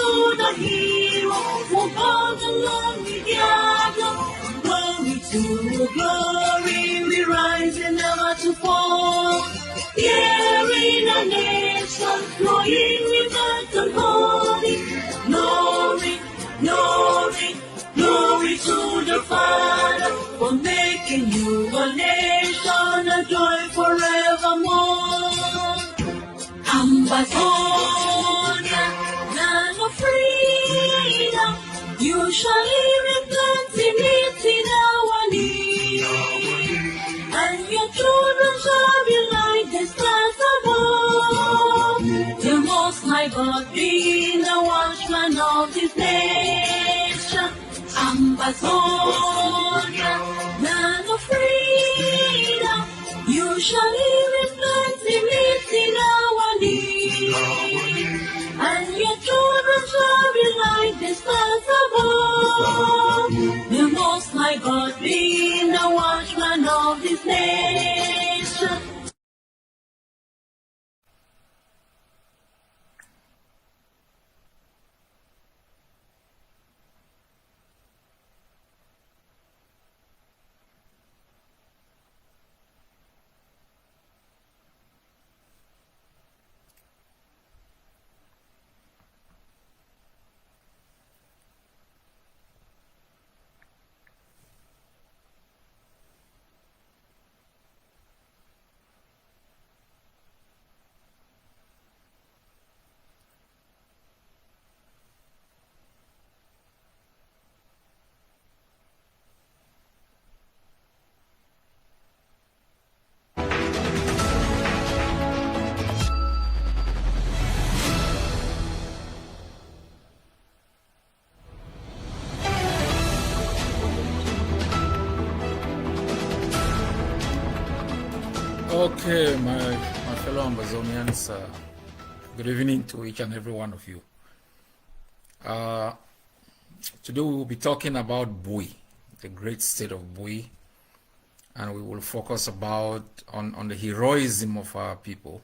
to the hero who bore the lonely diablo. Glory to glory, we rise and never to fall. Here in a nation flowing with earth and holy. Glory, glory, glory to the Father for making you a nation, a joy forevermore. Amazonia, land of freedom, you shall live in plenty, meeting our need. And your children shall be like the stars above. The Most High God being the watchman of His nation. Amazonia, land of freedom, you shall live in plenty, meeting our need. And your children shall be like the stars above. The Most High God being the watchman of His nation. Okay, my fellow Ambazonians, good evening to each and every one of you. Today we will be talking about Bui, the great state of Bui, and we will focus on the heroism of our people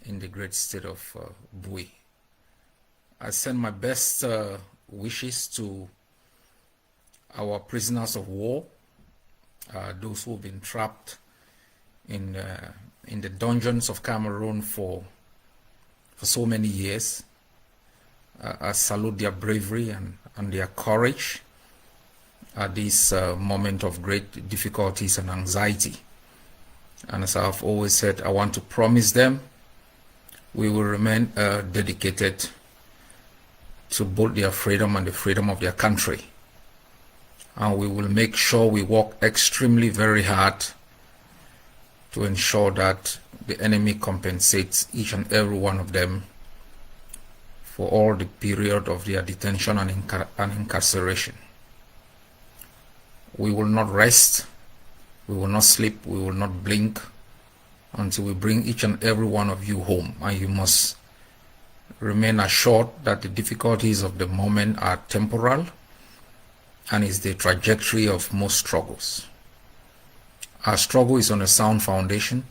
in the great state of Bui. I send my best wishes to our prisoners of war, those who have been trapped in the dungeons of Cameroon for so many years. I salute their bravery and their courage at this moment of great difficulties and anxiety. And as I've always said, I want to promise them we will remain dedicated to both their freedom and the freedom of their country. And we will make sure we work extremely very hard to ensure that the enemy compensates each and every one of them for all the period of their detention and incarceration. We will not rest, we will not sleep, we will not blink until we bring each and every one of you home. And you must remain assured that the difficulties of the moment are temporal and is the trajectory of most struggles. Our struggle is on a sound foundation,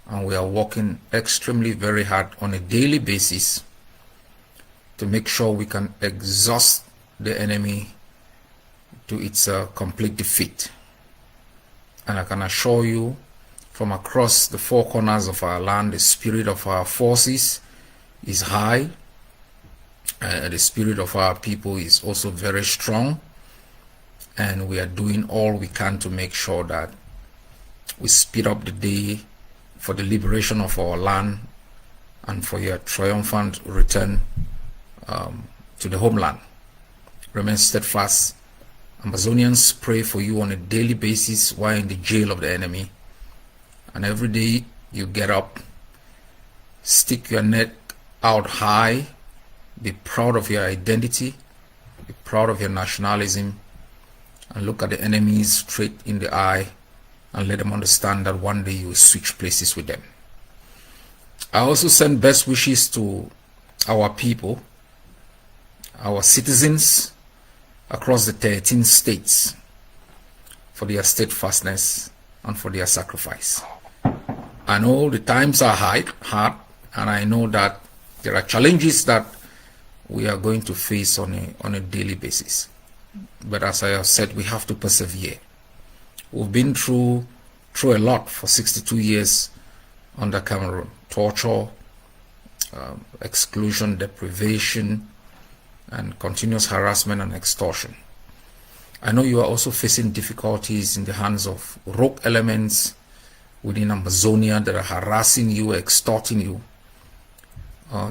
and we are working extremely very hard on a daily basis to make sure we can exhaust the enemy to its complete defeat. And I can assure you, from across the four corners of our land, the spirit of our forces is high. The spirit of our people is also very strong, and we are doing all we can to make sure that we speed up the day for the liberation of our land and for your triumphant return to the homeland. Remain steadfast. Ambazonians pray for you on a daily basis while in the jail of the enemy. And every day you get up, stick your neck out high, be proud of your identity, be proud of your nationalism, and look at the enemies straight in the eye and let them understand that one day you will switch places with them. I also send best wishes to our people, our citizens across the 13 states for their steadfastness and for their sacrifice. I know the times are hard, and I know that there are challenges that we are going to face on a daily basis. But as I have said, we have to persevere. We've been through a lot for 62 years under Cameroon. Torture, exclusion, deprivation, and continuous harassment and extortion. I know you are also facing difficulties in the hands of rogue elements within Amazonia that are harassing you, extorting you.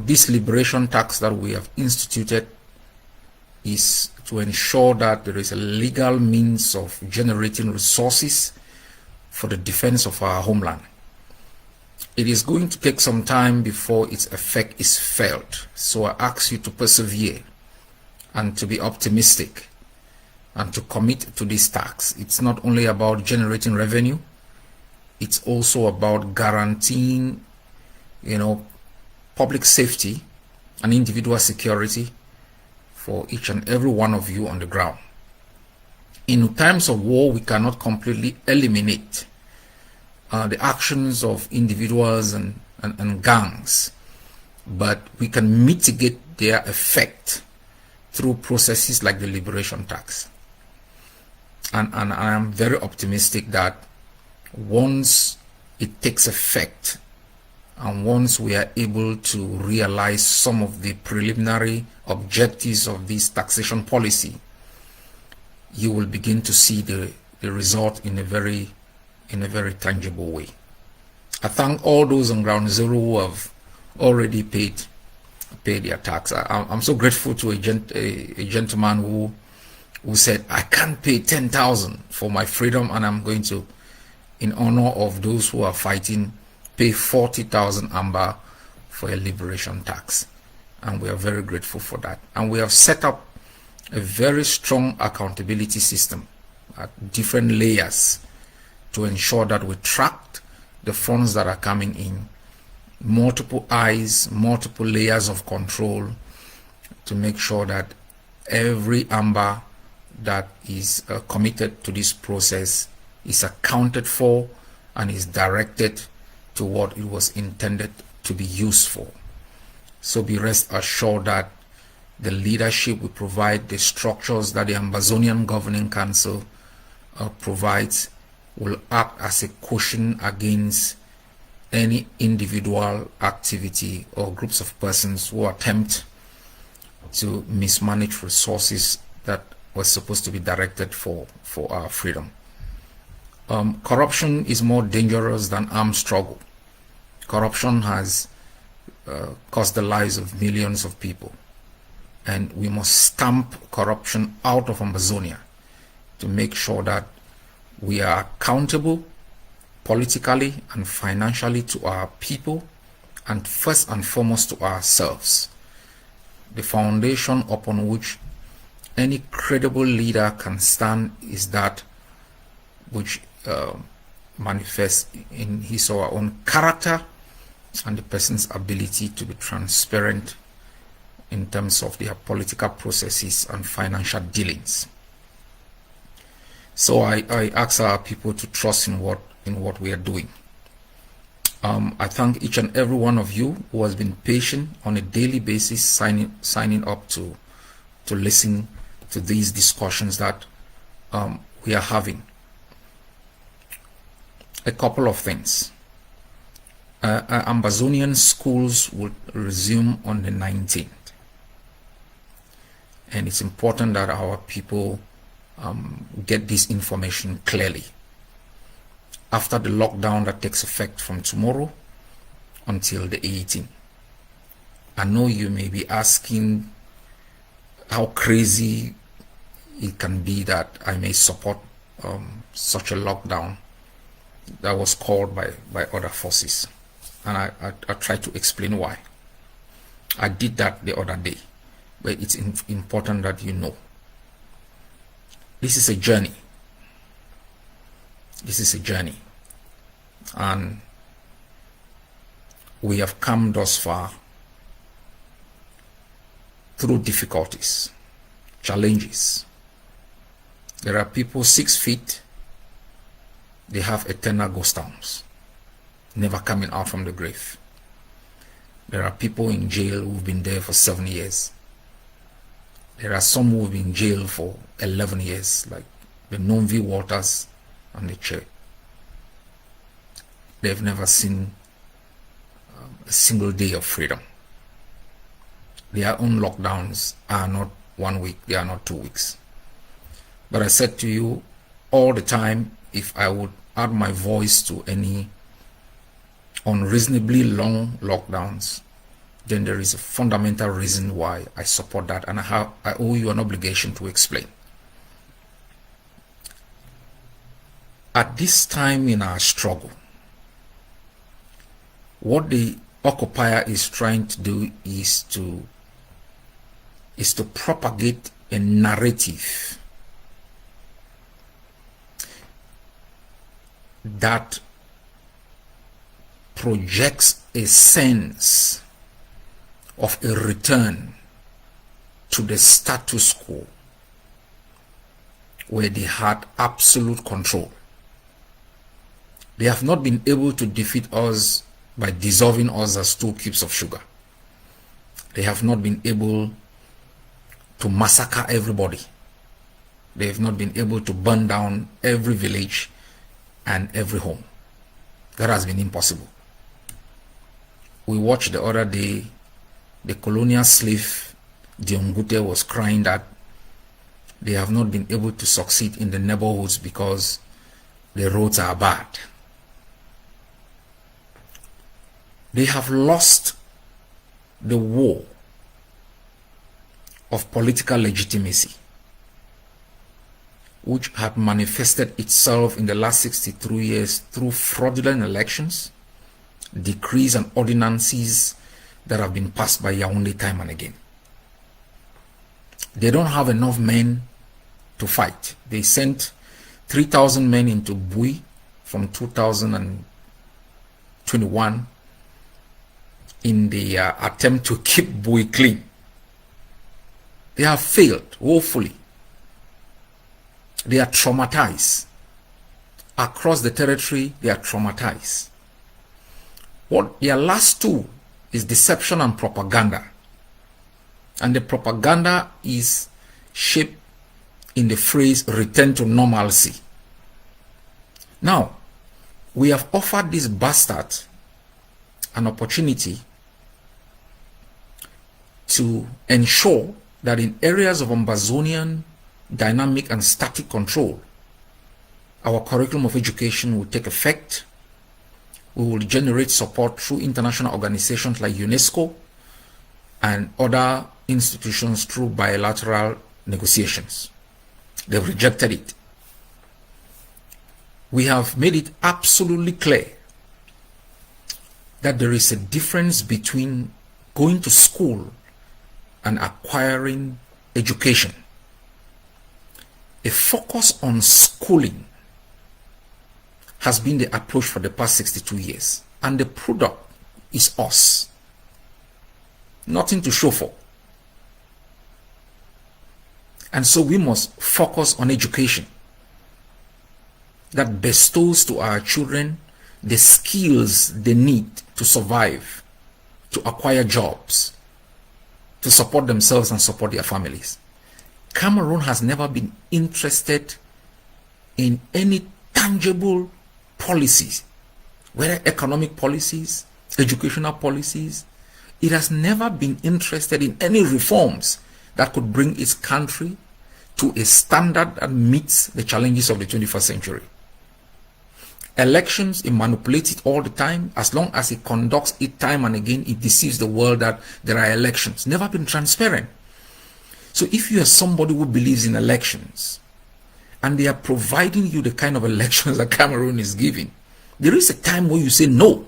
This liberation tax that we have instituted is to ensure that there is a legal means of generating resources for the defense of our homeland. It is going to take some time before its effect is felt, so I ask you to persevere and to be optimistic and to commit to this tax. It's not only about generating revenue, it's also about guaranteeing, public safety and individual security for each and every one of you on the ground. In times of war, we cannot completely eliminate the actions of individuals and gangs, but we can mitigate their effect through processes like the liberation tax. And I am very optimistic that once it takes effect and once we are able to realize some of the preliminary objectives of this taxation policy, you will begin to see the result in a very tangible way. I thank all those on ground zero who have already paid their tax. I'm so grateful to a gentleman who said, I can't pay 10,000 for my freedom, and I'm going to, in honor of those who are fighting, pay 40,000 AMBA for a liberation tax. And we are very grateful for that. And we have set up a very strong accountability system at different layers to ensure that we track the funds that are coming in, multiple eyes, multiple layers of control, to make sure that every AMBA that is committed to this process is accounted for and is directed to what it was intended to be used for. So be rest assured that the leadership we provide, the structures that the Amazonian Governing Council provides, will act as a cushion against any individual activity or groups of persons who attempt to mismanage resources that were supposed to be directed for our freedom. Corruption is more dangerous than armed struggle. Corruption has cost the lives of millions of people, and we must stamp corruption out of Amazonia to make sure that we are accountable politically and financially to our people, and first and foremost to ourselves. The foundation upon which any credible leader can stand is that which manifests in his or her own character and the person's ability to be transparent in terms of their political processes and financial dealings. So I ask our people to trust in what we are doing. I thank each and every one of you who has been patient on a daily basis, signing up to listen to these discussions that we are having. A couple of things. Amazonian schools will resume on the 19th. And it's important that our people get this information clearly. After the lockdown that takes effect from tomorrow until the 18th. I know you may be asking how crazy it can be that I may support such a lockdown that was called by other forces. And I try to explain why. I did that the other day, but it's important that you know. This is a journey. This is a journey. And we have come thus far through difficulties, challenges. There are people 6 feet, they have eternal ghost towns, never coming out from the grave. There are people in jail who've been there for 7 years, There are some who have been in jail for 11 years, like the Nomvi Waters and the Che. They've never seen a single day of freedom. Their own lockdowns are not 1 week, they are not 2 weeks. But I said to you all the time, if I would add my voice to any unreasonably long lockdowns, then there is a fundamental reason why I support that, and I owe you an obligation to explain. At this time in our struggle, what the occupier is trying to do is to propagate a narrative that projects a sense of a return to the status quo where they had absolute control. They have not been able to defeat us by dissolving us as 2 cubes of sugar. They have not been able to massacre everybody. They have not been able to burn down every village and every home. That has been impossible. We watched the other day, the colonial slave Diongute was crying that they have not been able to succeed in the neighborhoods because the roads are bad. They have lost the war of political legitimacy, which had manifested itself in the last 63 years through fraudulent elections, decrees and ordinances that have been passed by Yaoundé time and again. They don't have enough men to fight. They sent 3,000 men into Bui from 2021 in the attempt to keep Bui clean. They have failed woefully. They are traumatized. Across the territory, they are traumatized. What their last tool is deception and propaganda. And the propaganda is shaped in the phrase return to normalcy. Now, we have offered this bastard an opportunity to ensure that in areas of Ambazonian dynamic and static control, our curriculum of education will take effect. We will generate support through international organizations like UNESCO and other institutions through bilateral negotiations. They've rejected it. We have made it absolutely clear that there is a difference between going to school and acquiring education. A focus on schooling has been the approach for the past 62 years, and the product is us. Nothing to show for. And so we must focus on education that bestows to our children the skills they need to survive, to acquire jobs, to support themselves and support their families. Cameroon has never been interested in any tangible policies, whether economic policies, educational policies. It has never been interested in any reforms that could bring its country to a standard that meets the challenges of the 21st century. Elections, it manipulates it all the time. As long as it conducts it time and again, it deceives the world that there are elections. Never been transparent. So if you are somebody who believes in elections, and they are providing you the kind of elections that Cameroon is giving, there is a time where you say no.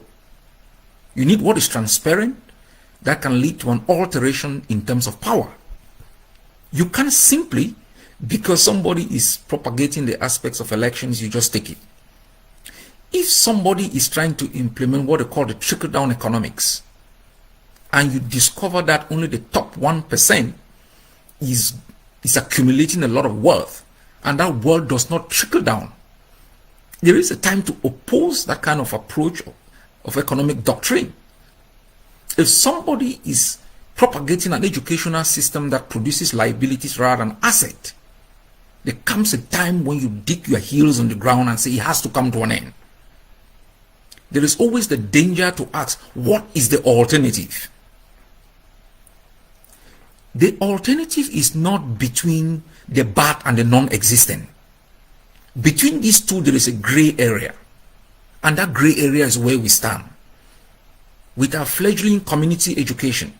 You need what is transparent, that can lead to an alteration in terms of power. You can't simply, because somebody is propagating the aspects of elections, you just take it. If somebody is trying to implement what they call the trickle-down economics, and you discover that only the top 1% is accumulating a lot of wealth, and that wealth does not trickle down, there is a time to oppose that kind of approach of economic doctrine. If somebody is propagating an educational system that produces liabilities rather than asset, there comes a time when you dig your heels on the ground and say it has to come to an end. There is always the danger to ask, what is the alternative? The alternative is not between the bad and the non-existent. Between these two, there is a gray area. And that gray area is where we stand. With our fledgling community education,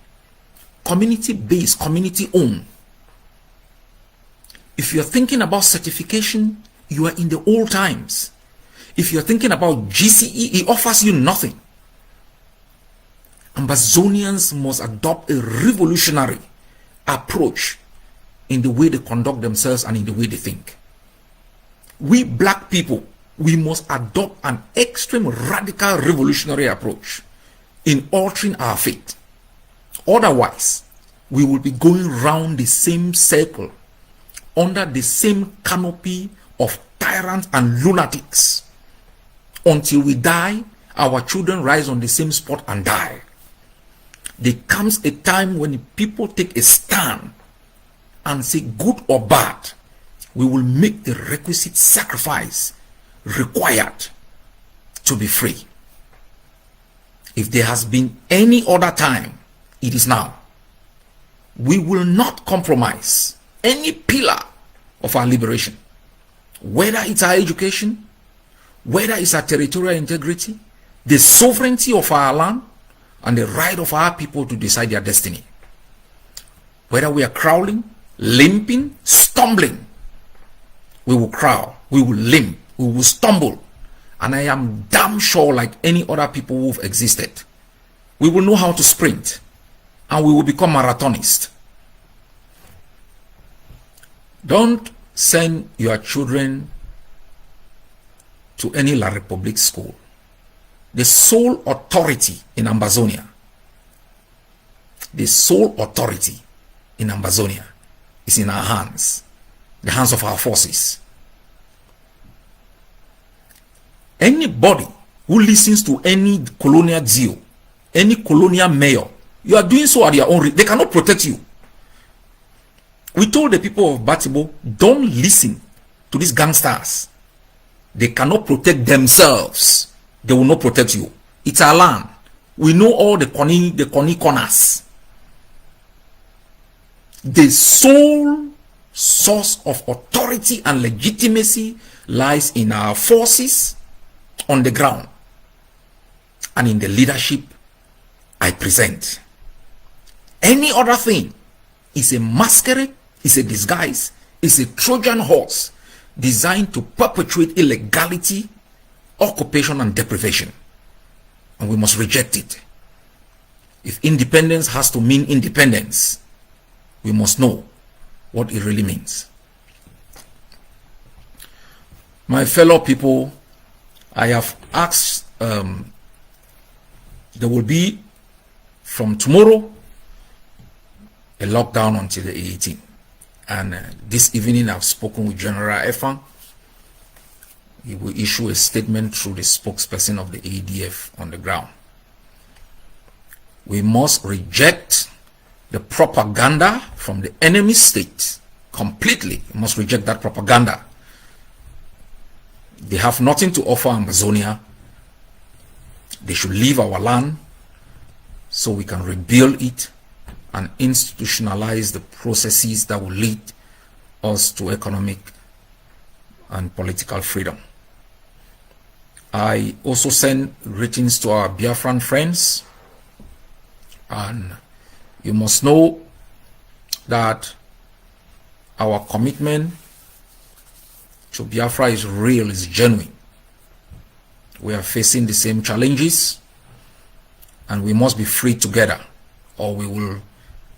community-based, community-owned. If you're thinking about certification, you are in the old times. If you're thinking about GCE, it offers you nothing. Ambazonians must adopt a revolutionary approach in the way they conduct themselves and in the way they think. We black people, we must adopt an extreme radical revolutionary approach in altering our fate. Otherwise, we will be going round the same circle under the same canopy of tyrants and lunatics. Until we die, our children rise on the same spot and die. There comes a time when people take a stand and say, good or bad, we will make the requisite sacrifice required to be free. If there has been any other time, it is now. We will not compromise any pillar of our liberation, whether it's our education, whether it's our territorial integrity, the sovereignty of our land, and the right of our people to decide their destiny. Whether we are crawling, limping, stumbling, we will crawl, we will limp, we will stumble, and I am damn sure, like any other people who've existed, we will know how to sprint, and we will become marathonists. Don't send your children to any La Republique school. The sole authority in Ambazonia, the sole authority in Ambazonia is in our hands, the hands of our forces. Anybody who listens to any colonial deal, any colonial mayor, you are doing so at your own risk. They cannot protect you. We told the people of Batibo, don't listen to these gangsters. They cannot protect themselves. They will not protect you. It's our land. We know all the corny corners. The sole source of authority and legitimacy lies in our forces on the ground and in the leadership I present. Any other thing is a masquerade, is a disguise, is a Trojan horse designed to perpetuate illegality, occupation, and deprivation. And we must reject it. If independence has to mean independence, we must know what it really means. My fellow people, I have asked, there will be from tomorrow a lockdown until the 18th. And this evening I've spoken with General Efang. He will issue a statement through the spokesperson of the ADF on the ground. We must reject the propaganda from the enemy state completely. We must reject that propaganda. They have nothing to offer Amazonia. They should leave our land so we can rebuild it and institutionalize the processes that will lead us to economic and political freedom. I also send greetings to our Biafran friends, and you must know that our commitment to Biafra is real, is genuine. We are facing the same challenges, and we must be free together, or we will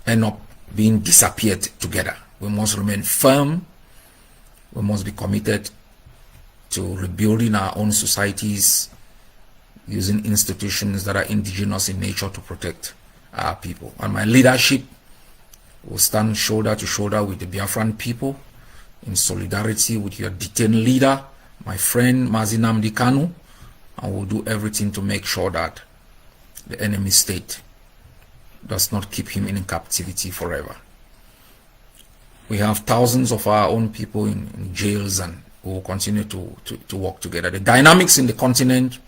end up being disappeared together. We must remain firm. We must be committed to rebuilding our own societies using institutions that are indigenous in nature to protect our people. And my leadership will stand shoulder to shoulder with the Biafran people in solidarity with your detained leader, my friend Mazi Nnamdi Kanu, and we'll do everything to make sure that the enemy state does not keep him in captivity forever. We have thousands of our own people in jails, and we will continue to work together. The dynamics in the continent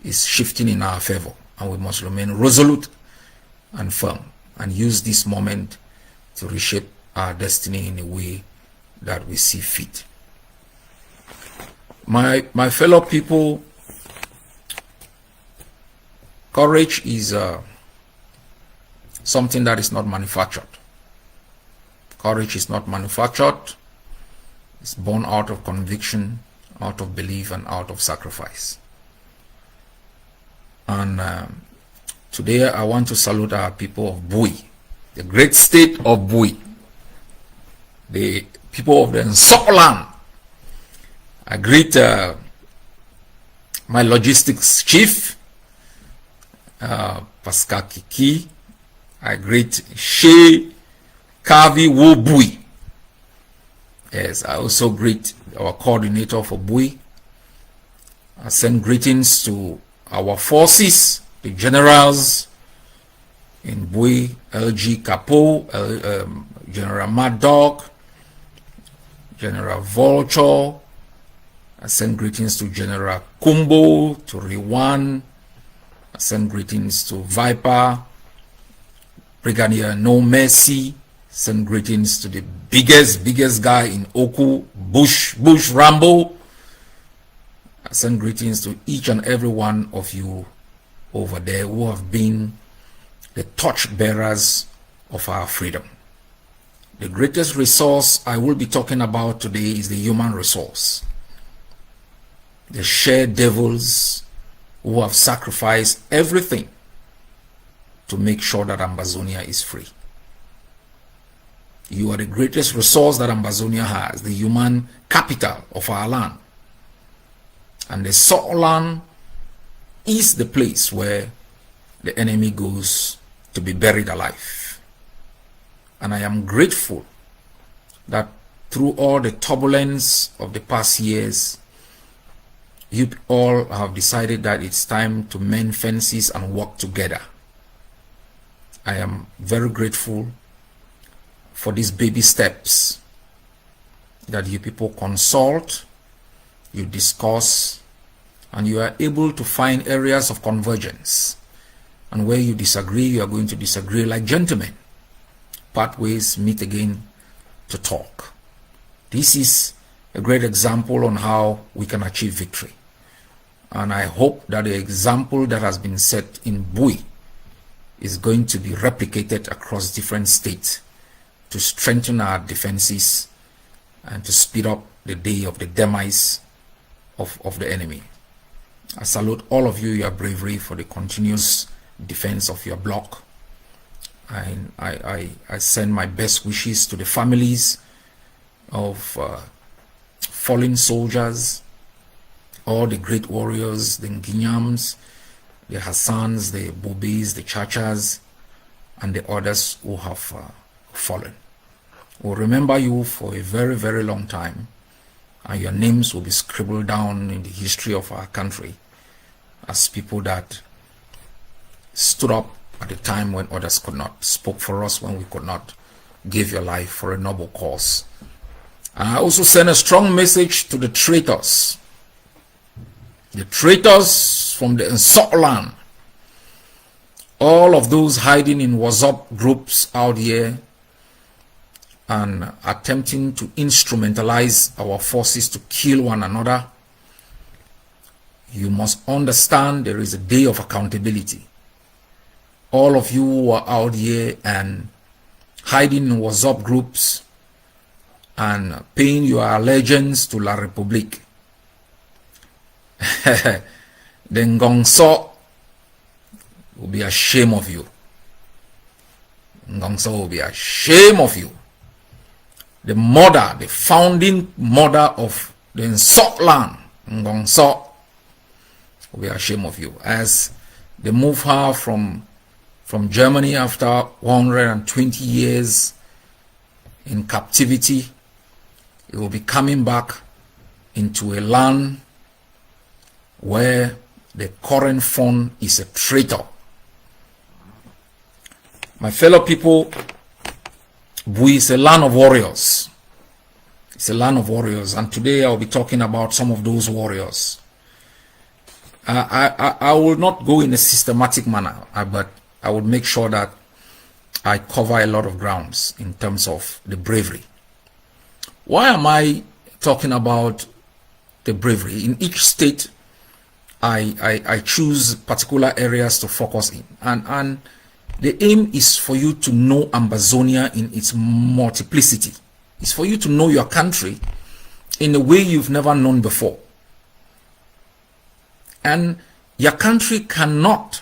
is shifting in our favor, and we must remain resolute and firm and use this moment to reshape our destiny in a way that we see fit. My fellow people, courage is something that is not manufactured. Courage is not manufactured. It's born out of conviction, out of belief, and out of sacrifice. And today I want to salute our people of Bui, the great state of Bui, the people of the Nsokland. I greet my logistics chief, Pascal Kiki. I greet Shea Kavi Wo Bui. Yes, I also greet our coordinator for Bui. I send greetings to our forces, the generals in Bui, LG Capo, General Mad Dog, General Vulture. I send greetings to General Kumbo, to Riwan. I send greetings to Viper, Brigadier No Mercy. Send greetings to the biggest guy in Oku, Bush Rambo. I send greetings to each and every one of you over there who have been the torch bearers of our freedom. The greatest resource I will be talking about today is the human resource. The shared devils who have sacrificed everything to make sure that Ambazonia is free. You are the greatest resource that Ambazonia has, the human capital of our land. And the Sept land is the place where the enemy goes to be buried alive. And I am grateful that through all the turbulence of the past years, you all have decided that it's time to mend fences and work together. I am very grateful for these baby steps that you people consult, you discuss, and you are able to find areas of convergence. And where you disagree, you are going to disagree like gentlemen. Pathways meet again to talk. This is a great example on how we can achieve victory. And I hope that the example that has been set in Bui is going to be replicated across different states to strengthen our defenses and to speed up the day of the demise of the enemy. I salute all of you, your bravery for the continuous defense of your bloc. I send my best wishes to the families of fallen soldiers, all the great warriors, the Nginyams, the Hassans, the Bobis, the Chachas, and the others who have fallen. We'll remember you for a very, very long time, and your names will be scribbled down in the history of our country as people that stood up at a time when others could not, spoke for us when we could not, gave your life for a noble cause. And I also send a strong message to the traitors from the Sept land, all of those hiding in WhatsApp groups out here and attempting to instrumentalize our forces to kill one another. You must understand there is a day of accountability. All of you who are out here and hiding in WhatsApp groups and paying your allegiance to La République, the Ngongso will be ashamed of you. Ngongso will be ashamed of you. The mother, the founding mother of the Sept land, Ngongso, will be ashamed of you. As they move her from Germany after 120 years in captivity, it will be coming back into a land where the current fund is a traitor. My fellow people, Bui is a land of warriors. It's a land of warriors, and today I'll be talking about some of those warriors. I will not go in a systematic manner, but I will make sure that I cover a lot of grounds in terms of the bravery. Why am I talking about the bravery? In each state, I choose particular areas to focus in, and the aim is for you to know Ambazonia in its multiplicity. It's for you to know your country in a way you've never known before. And your country cannot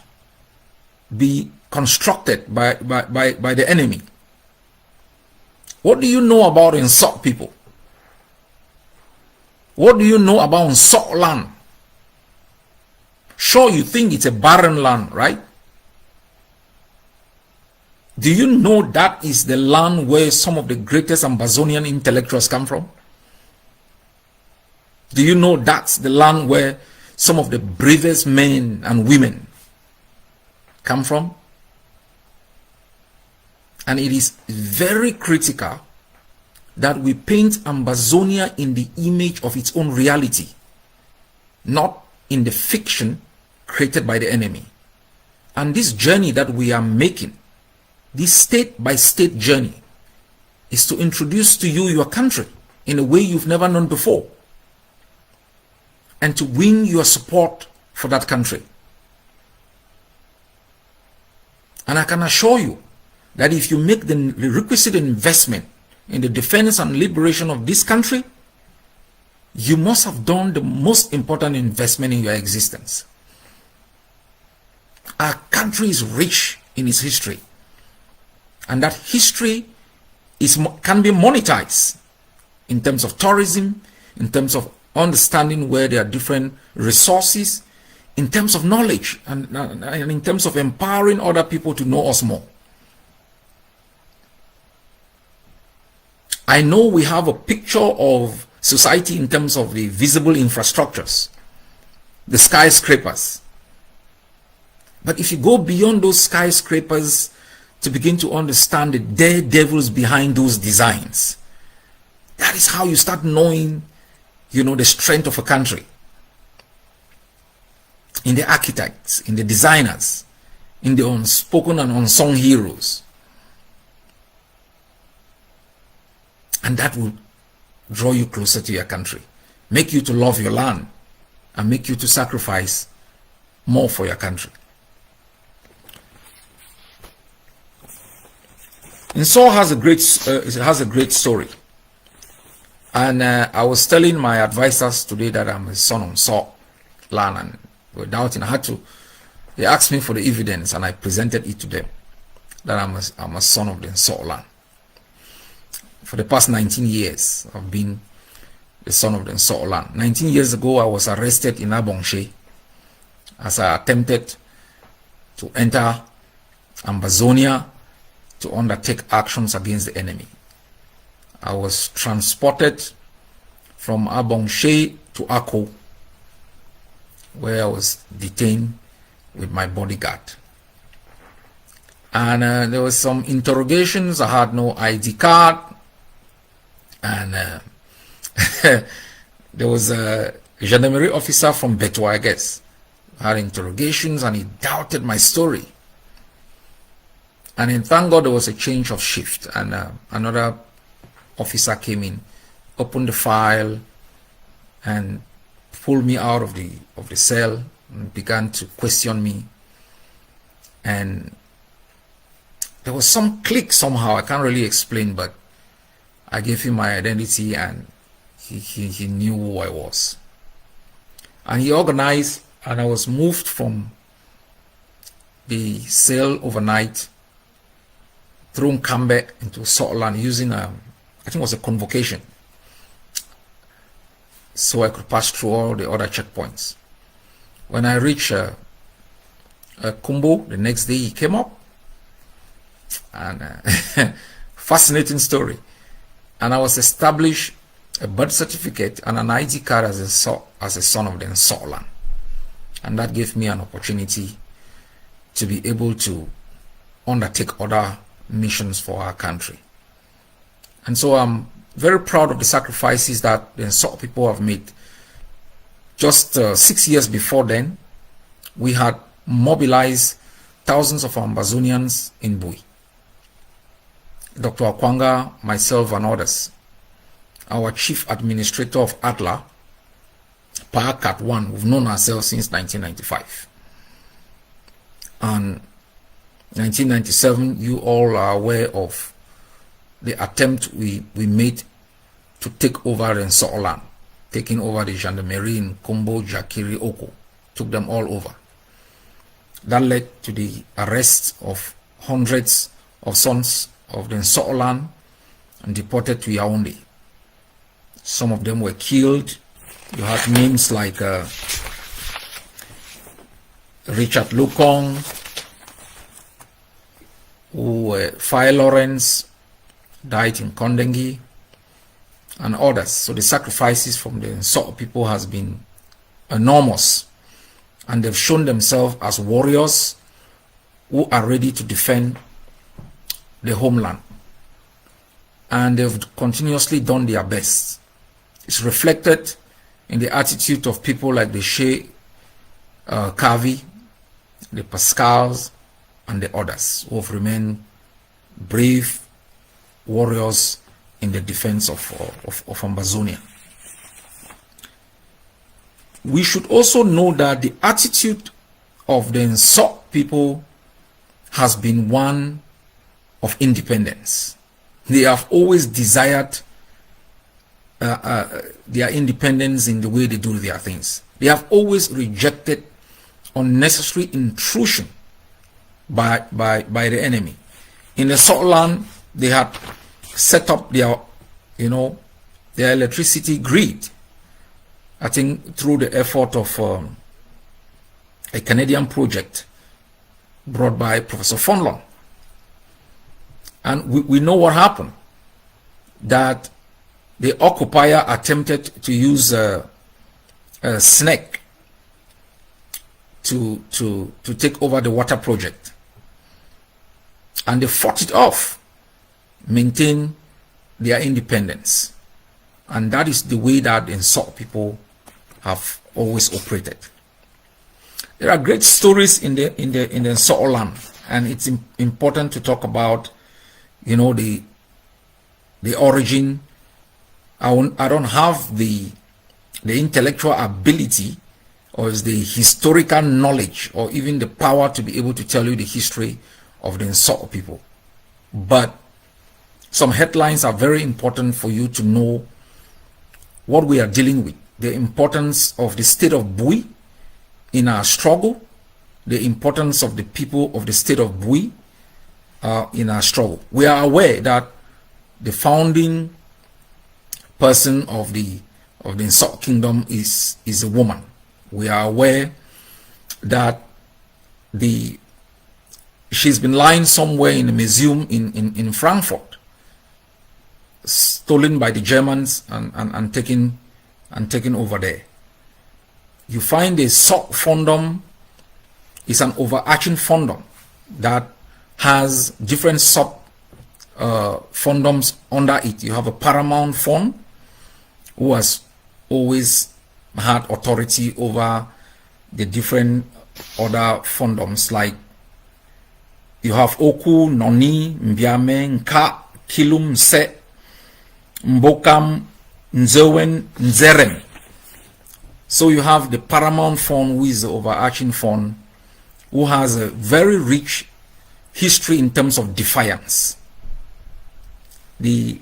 be constructed by the enemy. What do you know about Nsok people? What do you know about Nsok land? Sure, you think it's a barren land, right? Do you know that is the land where some of the greatest Ambazonian intellectuals come from? Do you know that's the land where some of the bravest men and women come from? And it is very critical that we paint Ambazonia in the image of its own reality, not in the fiction created by the enemy. And this journey that we are making, this state-by-state journey, is to introduce to you your country in a way you've never known before, and to win your support for that country. And I can assure you that if you make the requisite investment in the defense and liberation of this country, you must have done the most important investment in your existence. Our country is rich in its history, and that history can be monetized in terms of tourism, in terms of understanding where there are different resources, in terms of knowledge, and in terms of empowering other people to know us more. I know we have a picture of society in terms of the visible infrastructures, the skyscrapers. But if you go beyond those skyscrapers to begin to understand the daredevils behind those designs, that is how you start knowing, the strength of a country. In the architects, in the designers, in the unspoken and unsung heroes. And that will draw you closer to your country, make you to love your land, and make you to sacrifice more for your country. Nsok has a great story. And I was telling my advisors today that I'm a son of Nsok land, and were doubting. They asked me for the evidence, and I presented it to them that I'm a son of the Nsok land. For the past 19 years, I've been the son of the Nsok land. 19 years ago, I was arrested in Abongshe as I attempted to enter Ambazonia to undertake actions against the enemy. I was transported from Abongshe to Ako, where I was detained with my bodyguard. And there was some interrogations. I had no ID card. And there was a gendarmerie officer from Beto, I guess, had interrogations, and he doubted my story. And then, thank God, there was a change of shift, and another officer came in, opened the file, and pulled me out of the cell and began to question me. And there was some click somehow. I can't really explain, but I gave him my identity, and he knew who I was. And he organized, and I was moved from the cell overnight through Nkambe into Sotland using I think it was a convocation, so I could pass through all the other checkpoints. When I reached Kumbo the next day, he came up, and fascinating story. And I was established a birth certificate and an ID card as a son of the Nsok land, and that gave me an opportunity to be able to undertake other missions for our country. And so I'm very proud of the sacrifices that the Nsot people have made. Just 6 years before then, we had mobilized thousands of Ambazonians in Bui. Dr. Akwanga, myself, and others. Our chief administrator of ADLA, Cat 1, we've known ourselves since 1995. And 1997, you all are aware of the attempt we made to take over the Nsot land, taking over the gendarmerie in Kombo, Jakiri, Oko, took them all over. That led to the arrest of hundreds of sons of the Nsot land and deported to Yaoundé. Some of them were killed. You had names like Richard Lukong, Fire Lawrence, died in Kondengi, and others. So the sacrifices from the Nsot people has been enormous, and they've shown themselves as warriors who are ready to defend the homeland, and they've continuously done their best. It's reflected in the attitude of people like the Shea Kavi, the Pascals, and the others who have remained brave warriors in the defense of Ambazonia. We should also know that the attitude of the Nsot people has been one of independence. They have always desired their independence in the way they do their things. They have always rejected unnecessary intrusion by the enemy. In the Nsot land, they had set up their electricity grid, I think through the effort of a Canadian project brought by Professor Fonlon. And we know what happened, that the occupier attempted to use a snake to take over the water project, and they fought it off, maintain their independence. And that is the way that the Nsot people have always operated. There are great stories in the Nsot land, and it's important to talk about, the origin. I don't have the intellectual ability or the historical knowledge or even the power to be able to tell you the history of the Nsot people. But some headlines are very important for you to know what we are dealing with. The importance of the state of Bui in our struggle, the importance of the people of the state of Bui in our struggle. We are aware that the founding person of the Nsot kingdom is a woman. We are aware that she's been lying somewhere in a museum in Frankfurt, stolen by the Germans and taken over there. You find a Nsot fondom is an overarching fondom that has different sub fondoms under it. You have a paramount fond who has always had authority over the different other fondoms, like you have Oku, Noni, Mbiame, Nka, Kilum, Se, Mbokam, Nzewen, Nzeren. So you have the paramount fond, who is the overarching fond, who has a very rich history in terms of defiance. We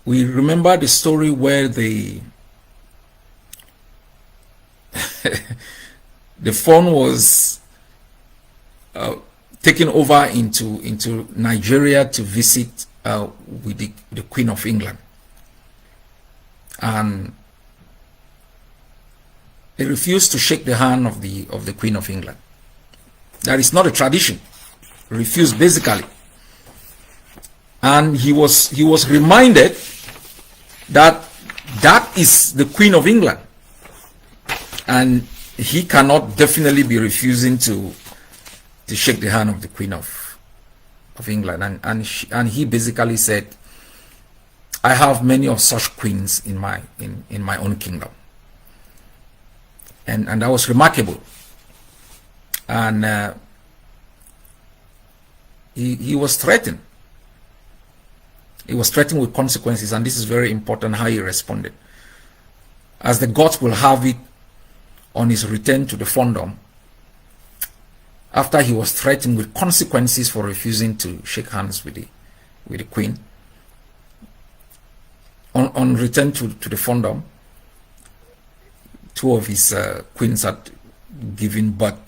remember the story where the fond was taken over into Nigeria to visit with the Queen of England, and they refused to shake the hand of the Queen of England. That is not a tradition. Refused basically, and he was reminded that is the Queen of England, and he cannot definitely be refusing to to shake the hand of the Queen of England, and he basically said, I have many of such queens in my own kingdom. And that was remarkable. And he was threatened. He was threatened with consequences, and this is very important how he responded. As the gods will have it, on his return to the Fondom, after he was threatened with consequences for refusing to shake hands with the Queen, on return to the Fondom, two of his queens had given birth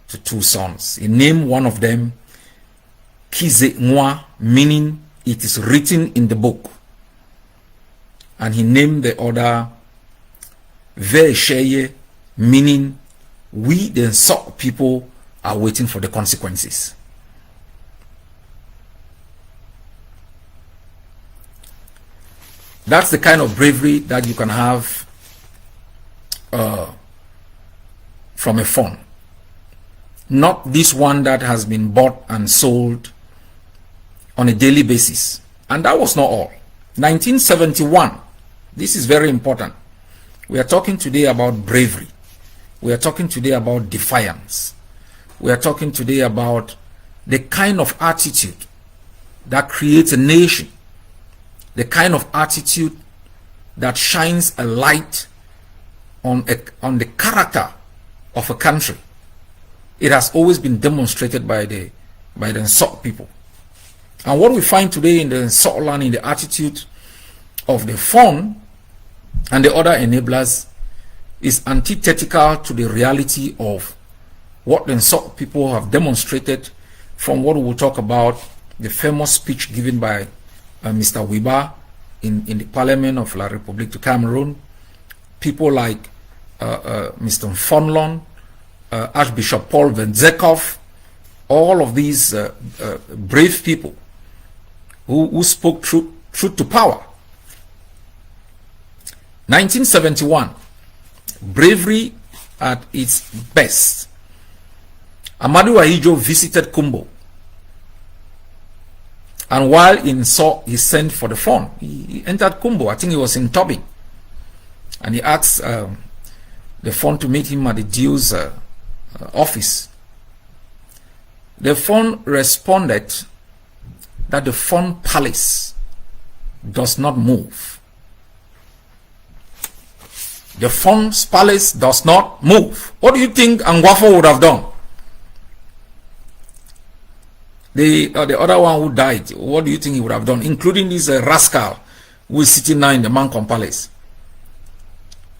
to two sons. He named one of them Kize Nwa, meaning it is written in the book, and he named the other Ve, meaning we the Nsok people are waiting for the consequences. That's the kind of bravery that you can have from a phone. Not this one that has been bought and sold on a daily basis. And that was not all. 1971, this is very important. We are talking today about bravery. We are talking today about defiance. We are talking today about the kind of attitude that creates a nation, the kind of attitude that shines a light on the character of a country. It has always been demonstrated by the Nsok people. And what we find today in the Nsok land, in the attitude of the Fon and the other enablers, is antithetical to the reality of what the Nsok people have demonstrated, from what we will talk about, the famous speech given by Mr. Wiba in the Parliament of La République du Cameroon. People like Mr. Fonlon, Archbishop Paul Venzekov, all of these brave people who spoke truth to power. 1971, bravery at its best. Amadou Ahidjo visited Kumbo, and while he sent for the phone, he entered Kumbo. I think he was in Tobin, and he asked the phone to meet him at the Dew's office. The phone responded that the phone palace does not move. The phone's palace does not move. What do you think Angwafo would have done? The other one who died, what do you think he would have done? Including this rascal who is sitting now in the Mancom Palace.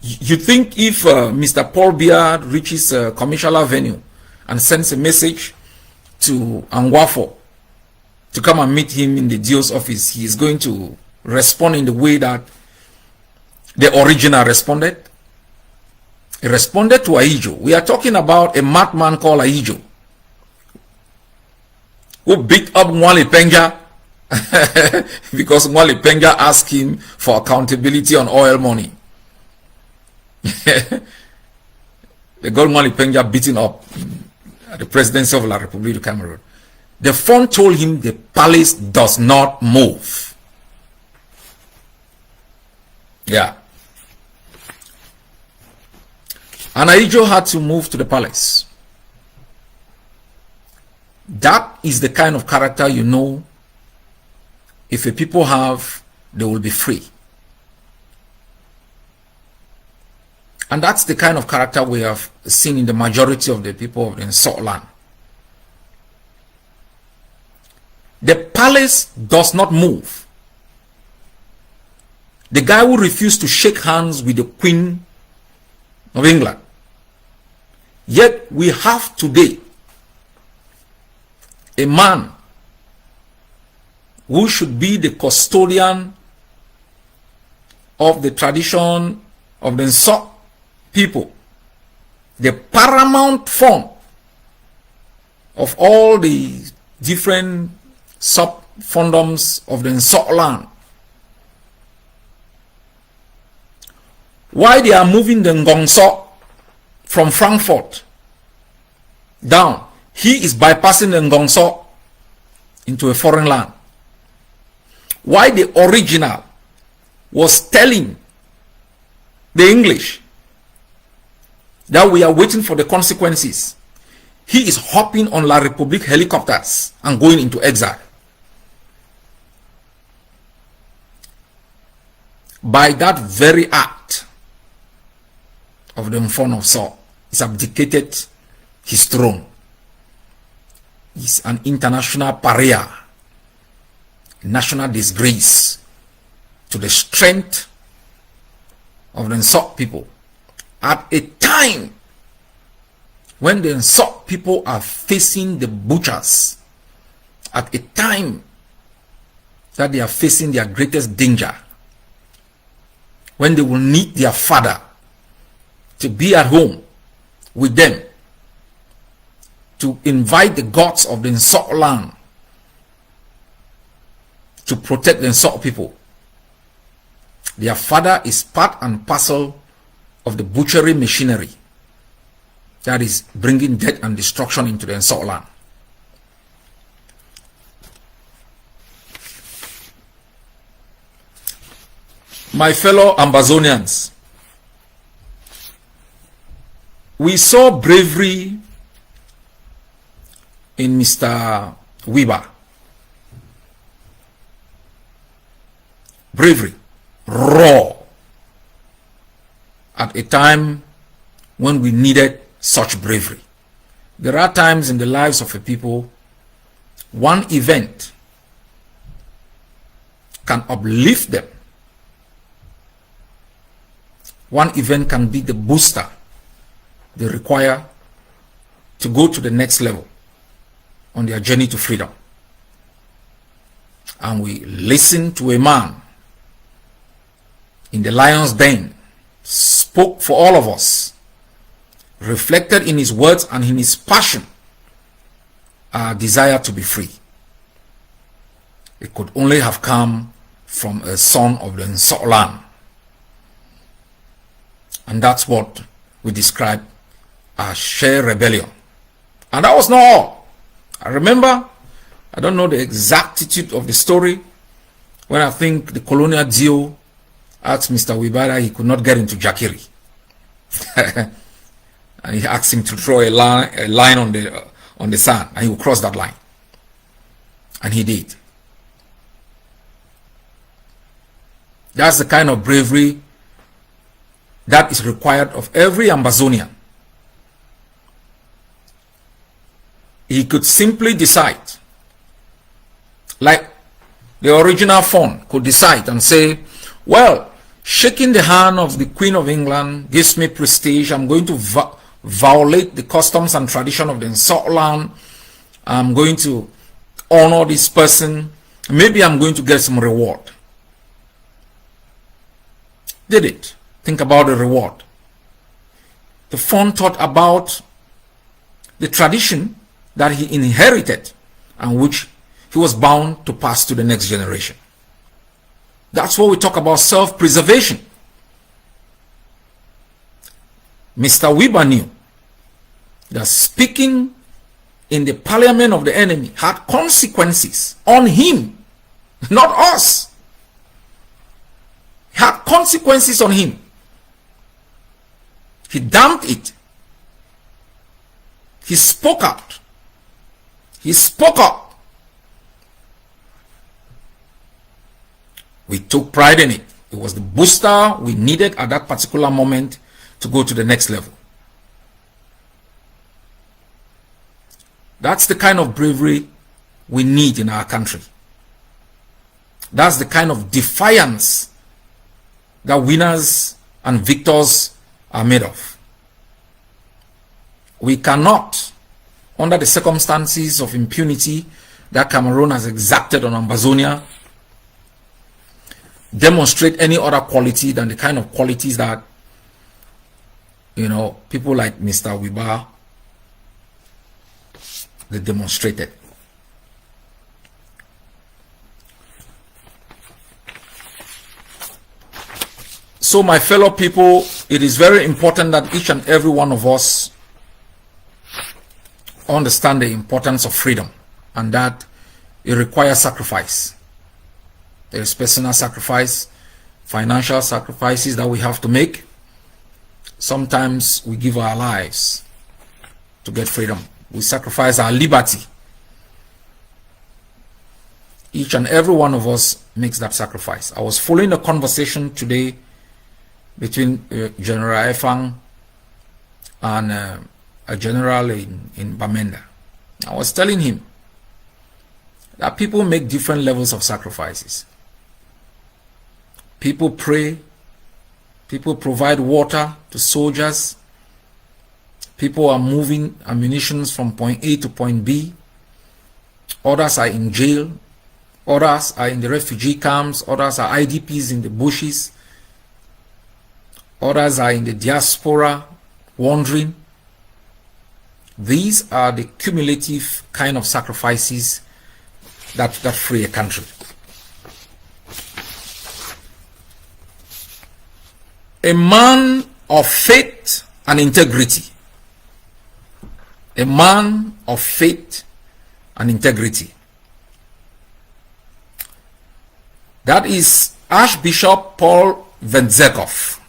You think if Mr. Paul Biya reaches Commercial Avenue and sends a message to Angwafo to come and meet him in the DO's office, he is going to respond in the way that the original responded? He responded to Ahidjo. We are talking about a madman called Ahidjo, who beat up Mwali Penja because Mwali Penja asked him for accountability on oil money. They got Mwali Penja beaten up at the presidency of La République du Cameroon. The phone told him the palace does not move. Yeah. And Ahidjo had to move to the palace. That is the kind of character, you know, if a people have, they will be free. And that's the kind of character we have seen in the majority of the people of the Nsok land. The palace does not move. The guy who refused to shake hands with the Queen of England. Yet we have today a man who should be the custodian of the tradition of the Nsok people, the paramount form of all the different sub-fondoms of the Nsok land. Why they are moving the Ngongso from Frankfurt down he is bypassing the Ngongso into a foreign land. Why the original was telling the English that we are waiting for the consequences, he is hopping on La Republique helicopters and going into exile. By that very act of the Mfon of Sept, he's abdicated his throne. He's an international pariah, national disgrace to the strength of the Sept people at a time when the Sept people are facing the butchers, at a time that they are facing their greatest danger, when they will need their father to be at home with them, to invite the gods of the Sept land to protect the Sept people. Their father is part and parcel of the butchery machinery that is bringing death and destruction into the Sept land. My fellow Ambazonians, we saw bravery in Mr. Weber. Bravery, raw, at a time when we needed such bravery. There are times in the lives of a people, one event can uplift them. One event can be the booster they require to go to the next level on their journey to freedom. And we listen to a man in the lion's den, spoke for all of us, reflected in his words and in his passion our desire to be free. It could only have come from a son of the Sept land. And that's what we describe as sheer rebellion. And that was not all. I remember, I don't know the exactitude of the story, when I think the colonial Dio asked Mr. Wibara he could not get into Jakiri. And he asked him to throw a line on the sand, and he would cross that line. And he did. That's the kind of bravery that is required of every Ambazonian. He could simply decide, like the original font could decide and say, well, shaking the hand of the Queen of England gives me prestige. I'm going to violate the customs and tradition of the Sept land. I'm going to honor this person. Maybe I'm going to get some reward. Did it? Think about the reward. The font thought about the tradition that he inherited and which he was bound to pass to the next generation. That's what we talk about self-preservation. Mr. Weber knew that speaking in the parliament of the enemy had consequences on him, not us. It had consequences on him. He damned it. He spoke out. He spoke up. We took pride in it. It was the booster we needed at that particular moment to go to the next level. That's the kind of bravery we need in our country. That's the kind of defiance that winners and victors are made of. We cannot, under the circumstances of impunity that Cameroon has exacted on Ambazonia, demonstrate any other quality than the kind of qualities that, you know, people like Mr. Weber, they demonstrated. So, my fellow people, it is very important that each and every one of us understand the importance of freedom, and that it requires sacrifice. There is personal sacrifice, financial sacrifices that we have to make. Sometimes we give our lives to get freedom. We sacrifice our liberty. Each and every one of us makes that sacrifice. I was following a conversation today between General Efang and a general in Bamenda. I was telling him that people make different levels of sacrifices. People pray, people provide water to soldiers, people are moving ammunition from point A to point B, others are in jail, others are in the refugee camps, others are IDPs in the bushes, others are in the diaspora wandering. These are the cumulative kind of sacrifices that free a country. A man of faith and integrity. A man of faith and integrity. That is Archbishop Paul Wenzekov.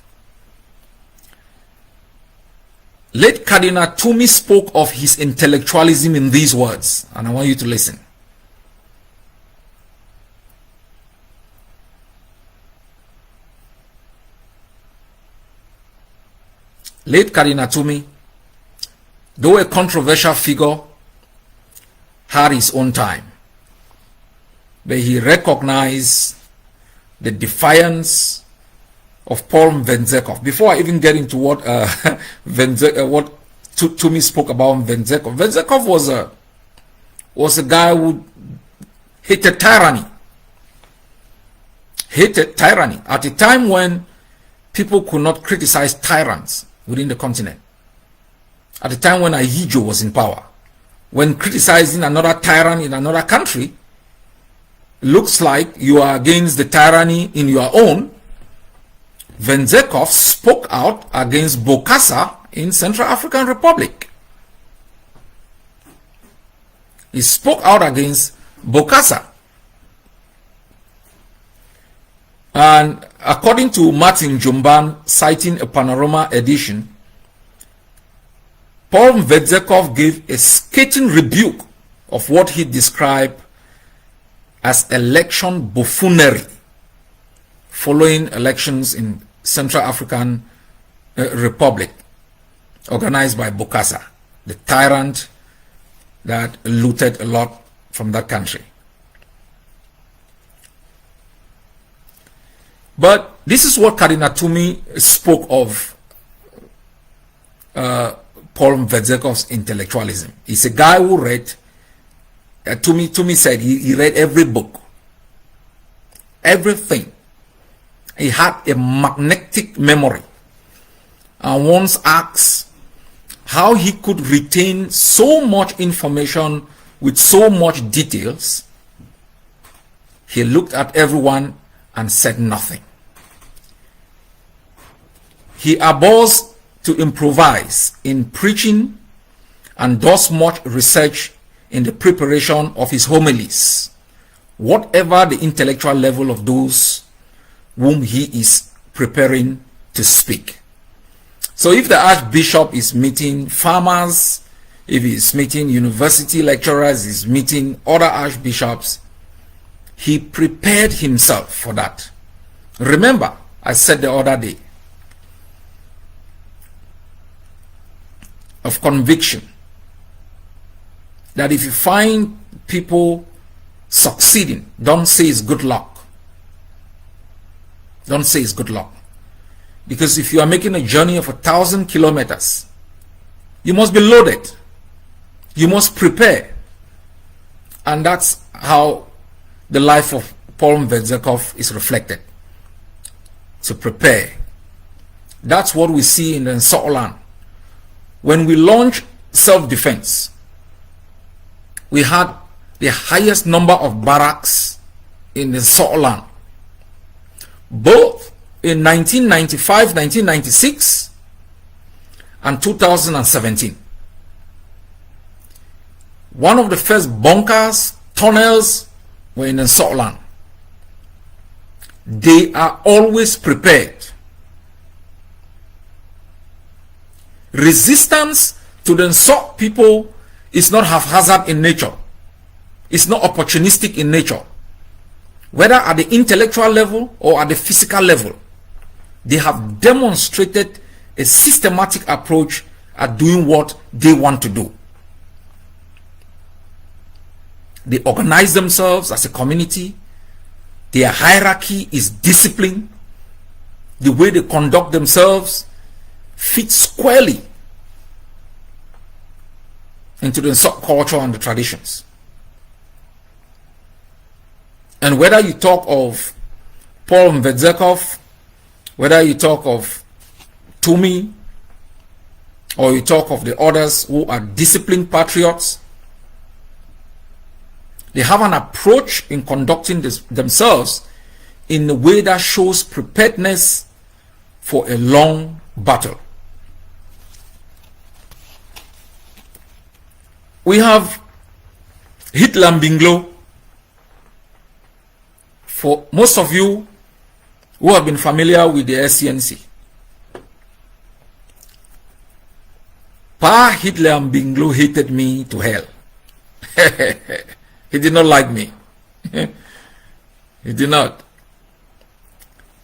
Late Cardinal Tumi spoke of his intellectualism in these words, and I want you to listen. Late Cardinal Tumi, though a controversial figure, had his own time, but he recognized the defiance of Paul Wenzekov. Before I even get into what Tumi spoke about Wenzekov, Wenzekov was a guy who hated tyranny. Hated tyranny at a time when people could not criticize tyrants within the continent. At the time when Ahijo was in power, when criticizing another tyrant in another country looks like you are against the tyranny in your own, Wenzekov spoke out against Bokassa in Central African Republic. He spoke out against Bokassa. And according to Martin Jumban, citing a Panorama edition, Paul Wenzekov gave a scathing rebuke of what he described as election buffoonery following elections in Central African Republic organized by Bokassa, the tyrant that looted a lot from that country. But this is what Cardinal Tumi spoke of Paul Wenzekov's intellectualism. He's a guy who read, Tumi said he read every book, everything. He had a magnetic memory, and once asked how he could retain so much information with so much details, he looked at everyone and said nothing. He abhors to improvise in preaching and does much research in the preparation of his homilies, whatever the intellectual level of those whom he is preparing to speak. So if the Archbishop is meeting farmers, if he is meeting university lecturers, is meeting other archbishops, he prepared himself for that. Remember, I said the other day, of conviction, that if you find people succeeding, don't say it's good luck. Don't say it's good luck. Because if you are making a journey of 1,000 kilometers, you must be loaded. You must prepare. And that's how the life of Paul Wenzekov is reflected. To prepare. That's what we see in the Nsotland. When we launched self-defense, we had the highest number of barracks in the Nsotland, both in 1995, 1996, and 2017. One of the first bunkers, tunnels were in the Scotland. They are always prepared. Resistance to the Nsot people is not haphazard in nature. It's not opportunistic in nature. Whether at the intellectual level or at the physical level, they have demonstrated a systematic approach at doing what they want to do. They organize themselves as a community. Their hierarchy is discipline. The way they conduct themselves fits squarely into the subculture and the traditions. And whether you talk of Paul Mvedzekov, whether you talk of Tumi, or you talk of the others who are disciplined patriots, they have an approach in conducting themselves in a way that shows preparedness for a long battle. We have Hitler Mbinglo. For most of you who have been familiar with the SCNC, Pa Hitler Mbinglo hated me to hell. He did not like me. He did not.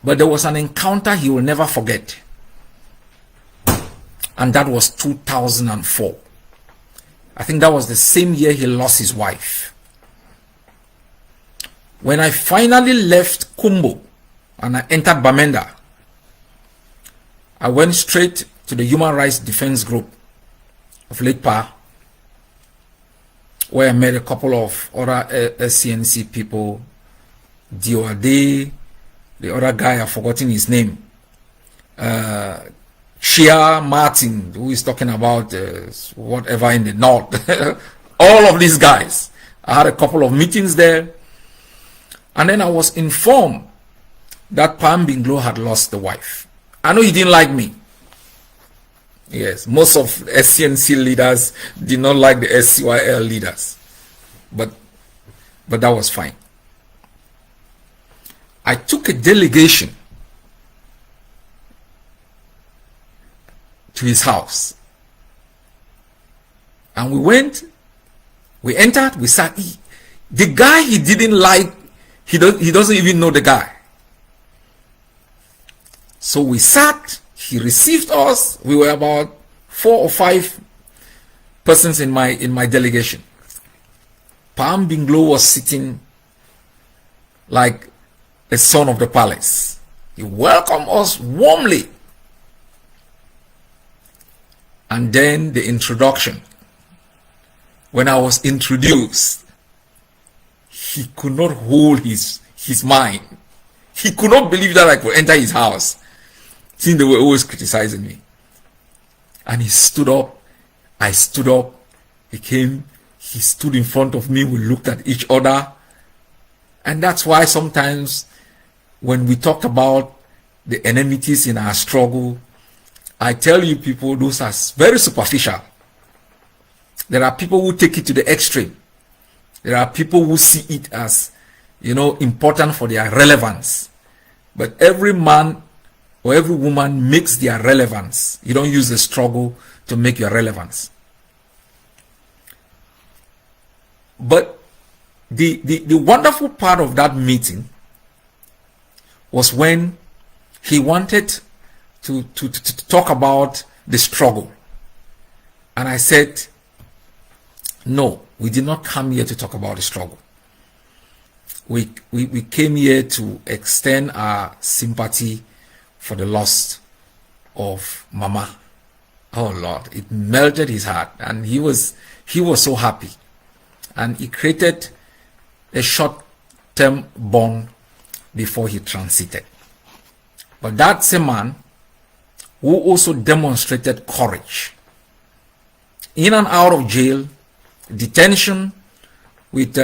But there was an encounter he will never forget. And that was 2004. I think that was the same year he lost his wife. When I finally left Kumbo and I entered Bamenda, I went straight to the Human Rights Defense Group of Lake Pa, where I met a couple of other SCNC people, Diode, the other guy, I've forgotten his name, Chia Martin, who is talking about whatever in the north. All of these guys. I had a couple of meetings there. And then I was informed that Pam Binglo had lost the wife. I know he didn't like me. Yes, most of SCNC leaders did not like the SCYL leaders. But that was fine. I took a delegation to his house. And we entered, we sat. The guy he didn't like, he doesn't even know the guy. So we sat, he received us. We were about 4 or 5 persons in my delegation. Pam Binglo was sitting like a son of the palace. He welcomed us warmly. And then the introduction. When I was introduced, he could not hold his mind. He could not believe that I could enter his house, since they were always criticizing me. And he stood up. I stood up. He came. He stood in front of me. We looked at each other. And that's why sometimes when we talk about the enmities in our struggle, I tell you people, those are very superficial. There are people who take it to the extreme. There are people who see it as, important for their relevance. But every man or every woman makes their relevance. You don't use the struggle to make your relevance. But the wonderful part of that meeting was when he wanted to talk about the struggle. And I said, no, we did not come here to talk about the struggle. We came here to extend our sympathy for the loss of Mama. Oh Lord, it melted his heart, and he was so happy. And he created a short-term bond before he transited. But that's a man who also demonstrated courage. In and out of jail, detention with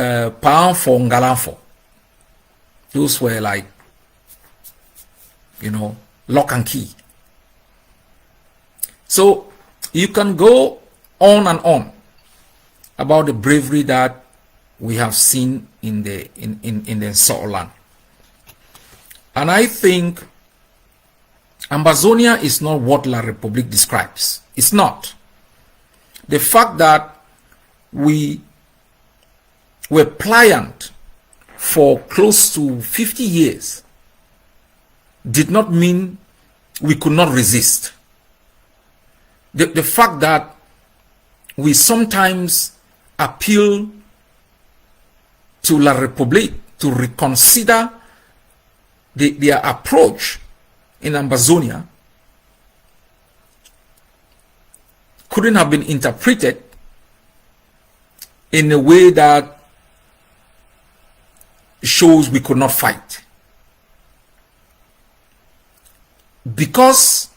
pound for Ngalanfo. Those were like, lock and key. So you can go on and on. about the bravery that we have seen in the Sept land. And I think Ambazonia is not what La Republique describes. It's not. The fact that we were pliant for close to 50 years did not mean we could not resist. The fact that we sometimes appeal to La Republique to reconsider their approach in Ambazonia couldn't have been interpreted in a way that shows we could not fight. Because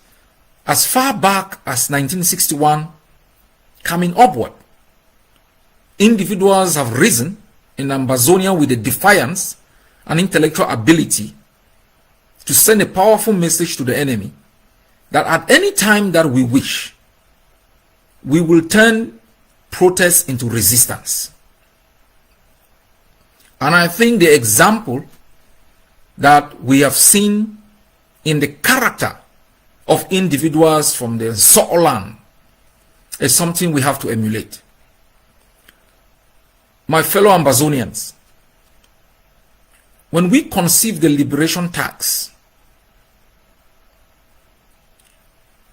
as far back as 1961, coming upward, individuals have risen in Ambazonia with a defiance and intellectual ability to send a powerful message to the enemy that at any time that we wish, we will turn protest into resistance. And I think the example that we have seen in the character of individuals from the Sept land is something we have to emulate. My fellow Ambazonians, when we conceived the liberation tax,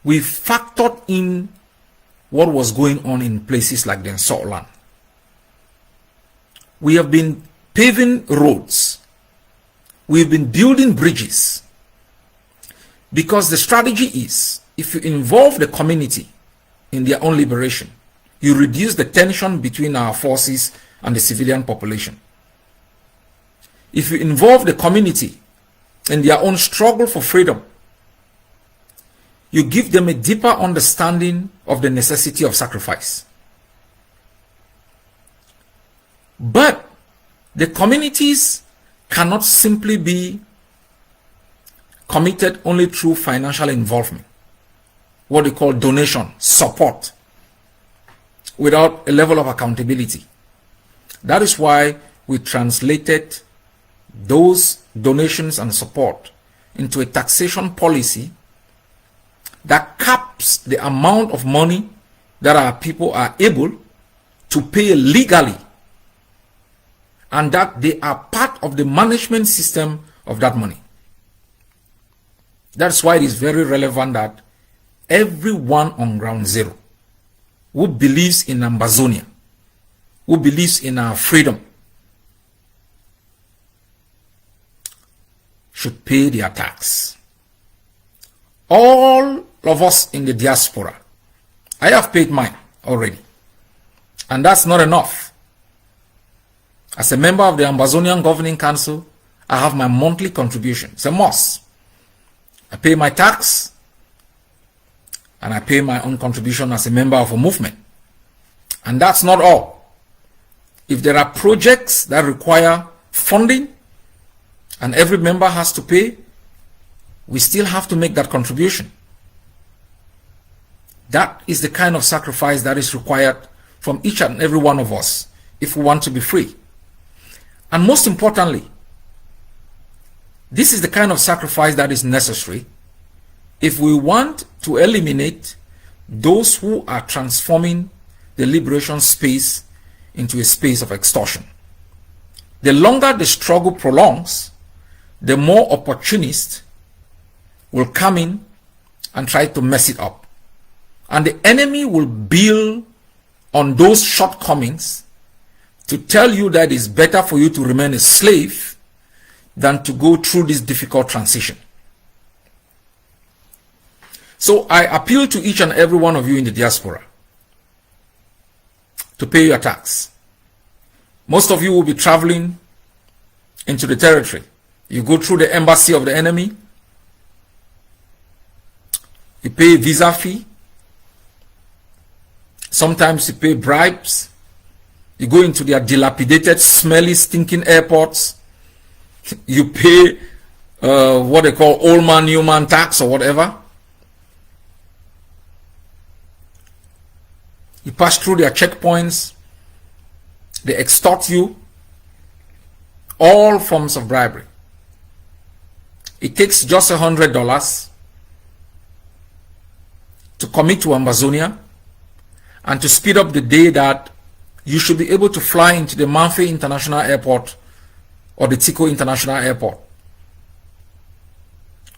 we factored in what was going on in places like the Sept land. We have been paving roads. We've been building bridges. Because the strategy is, if you involve the community in their own liberation, you reduce the tension between our forces and the civilian population. If you involve the community in their own struggle for freedom, you give them a deeper understanding of the necessity of sacrifice. But the communities cannot simply be committed only through financial involvement, what we call donation, support, without a level of accountability. That is why we translated those donations and support into a taxation policy that caps the amount of money that our people are able to pay legally, and that they are part of the management system of that money. That's why it is very relevant that everyone on ground zero who believes in Ambazonia, who believes in our freedom, should pay their tax. All of us in the diaspora, I have paid mine already, and that's not enough. As a member of the Ambazonian Governing Council, I have my monthly contribution. It's a must. I pay my tax, and I pay my own contribution as a member of a movement. And that's not all. If there are projects that require funding, and every member has to pay, we still have to make that contribution. That is the kind of sacrifice that is required from each and every one of us if we want to be free. And most importantly, this is the kind of sacrifice that is necessary if we want to eliminate those who are transforming the liberation space into a space of extortion. The longer the struggle prolongs, the more opportunists will come in and try to mess it up. And the enemy will build on those shortcomings to tell you that it's better for you to remain a slave than to go through this difficult transition. So I appeal to each and every one of you in the diaspora to pay your tax. Most of you will be traveling into the territory. You go through the embassy of the enemy. You pay a visa fee. Sometimes you pay bribes. You go into their dilapidated, smelly, stinking airports. You pay what they call old man, new man tax or whatever. You pass through their checkpoints. They extort you, all forms of bribery. It takes just $100 to commit to Ambazonia and to speed up the day that you should be able to fly into the Manfe International Airport or the Tico International Airport,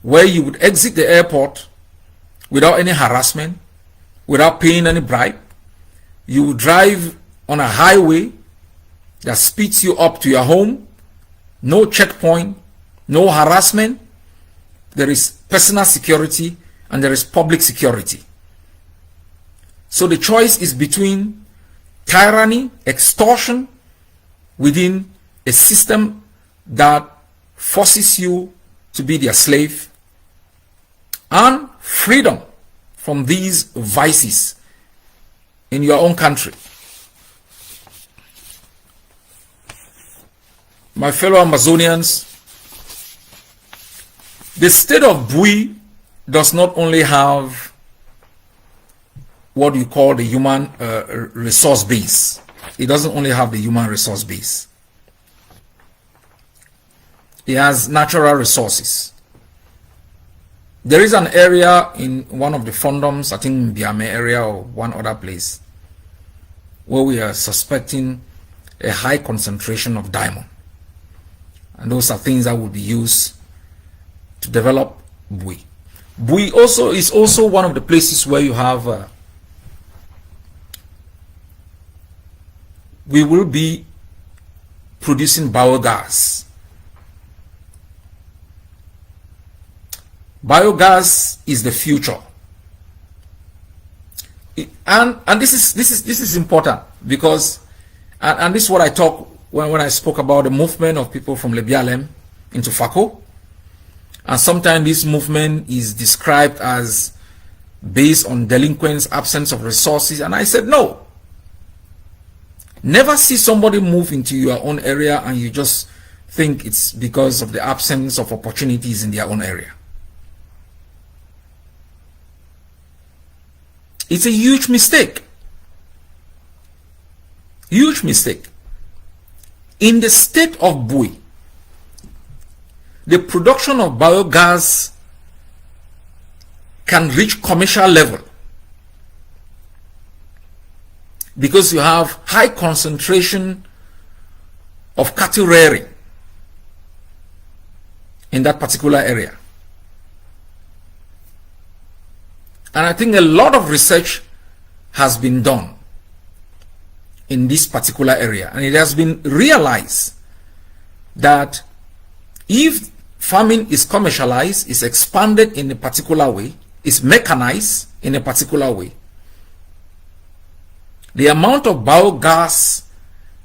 where you would exit the airport without any harassment, without paying any bribe. You would drive on a highway that speeds you up to your home. No checkpoint, no harassment. There is personal security and there is public security. So the choice is between tyranny, extortion within a system that forces you to be their slave, and freedom from these vices in your own country. My fellow Amazonians, the state of Bui does not only have what you call the human resource base. It doesn't only have the human resource base. It has natural resources. There is an area in one of the fondoms, I think Biame area or one other place, where we are suspecting a high concentration of diamond. And those are things that will be used to develop Bui. Bui also is also one of the places where you have we will be producing biogas. Biogas is the future. And this is important because and this is what I talk when I spoke about the movement of people from Lebialem into Fako. And sometimes this movement is described as based on delinquents, absence of resources. And I said, no. Never see somebody move into your own area and you just think it's because of the absence of opportunities in their own area. It's a huge mistake. Huge mistake. In the state of Bui, the production of biogas can reach commercial level because you have high concentration of cattle rearing in that particular area. And I think a lot of research has been done in this particular area, and it has been realized that if farming is commercialized, is expanded in a particular way, is mechanized in a particular way, the amount of biogas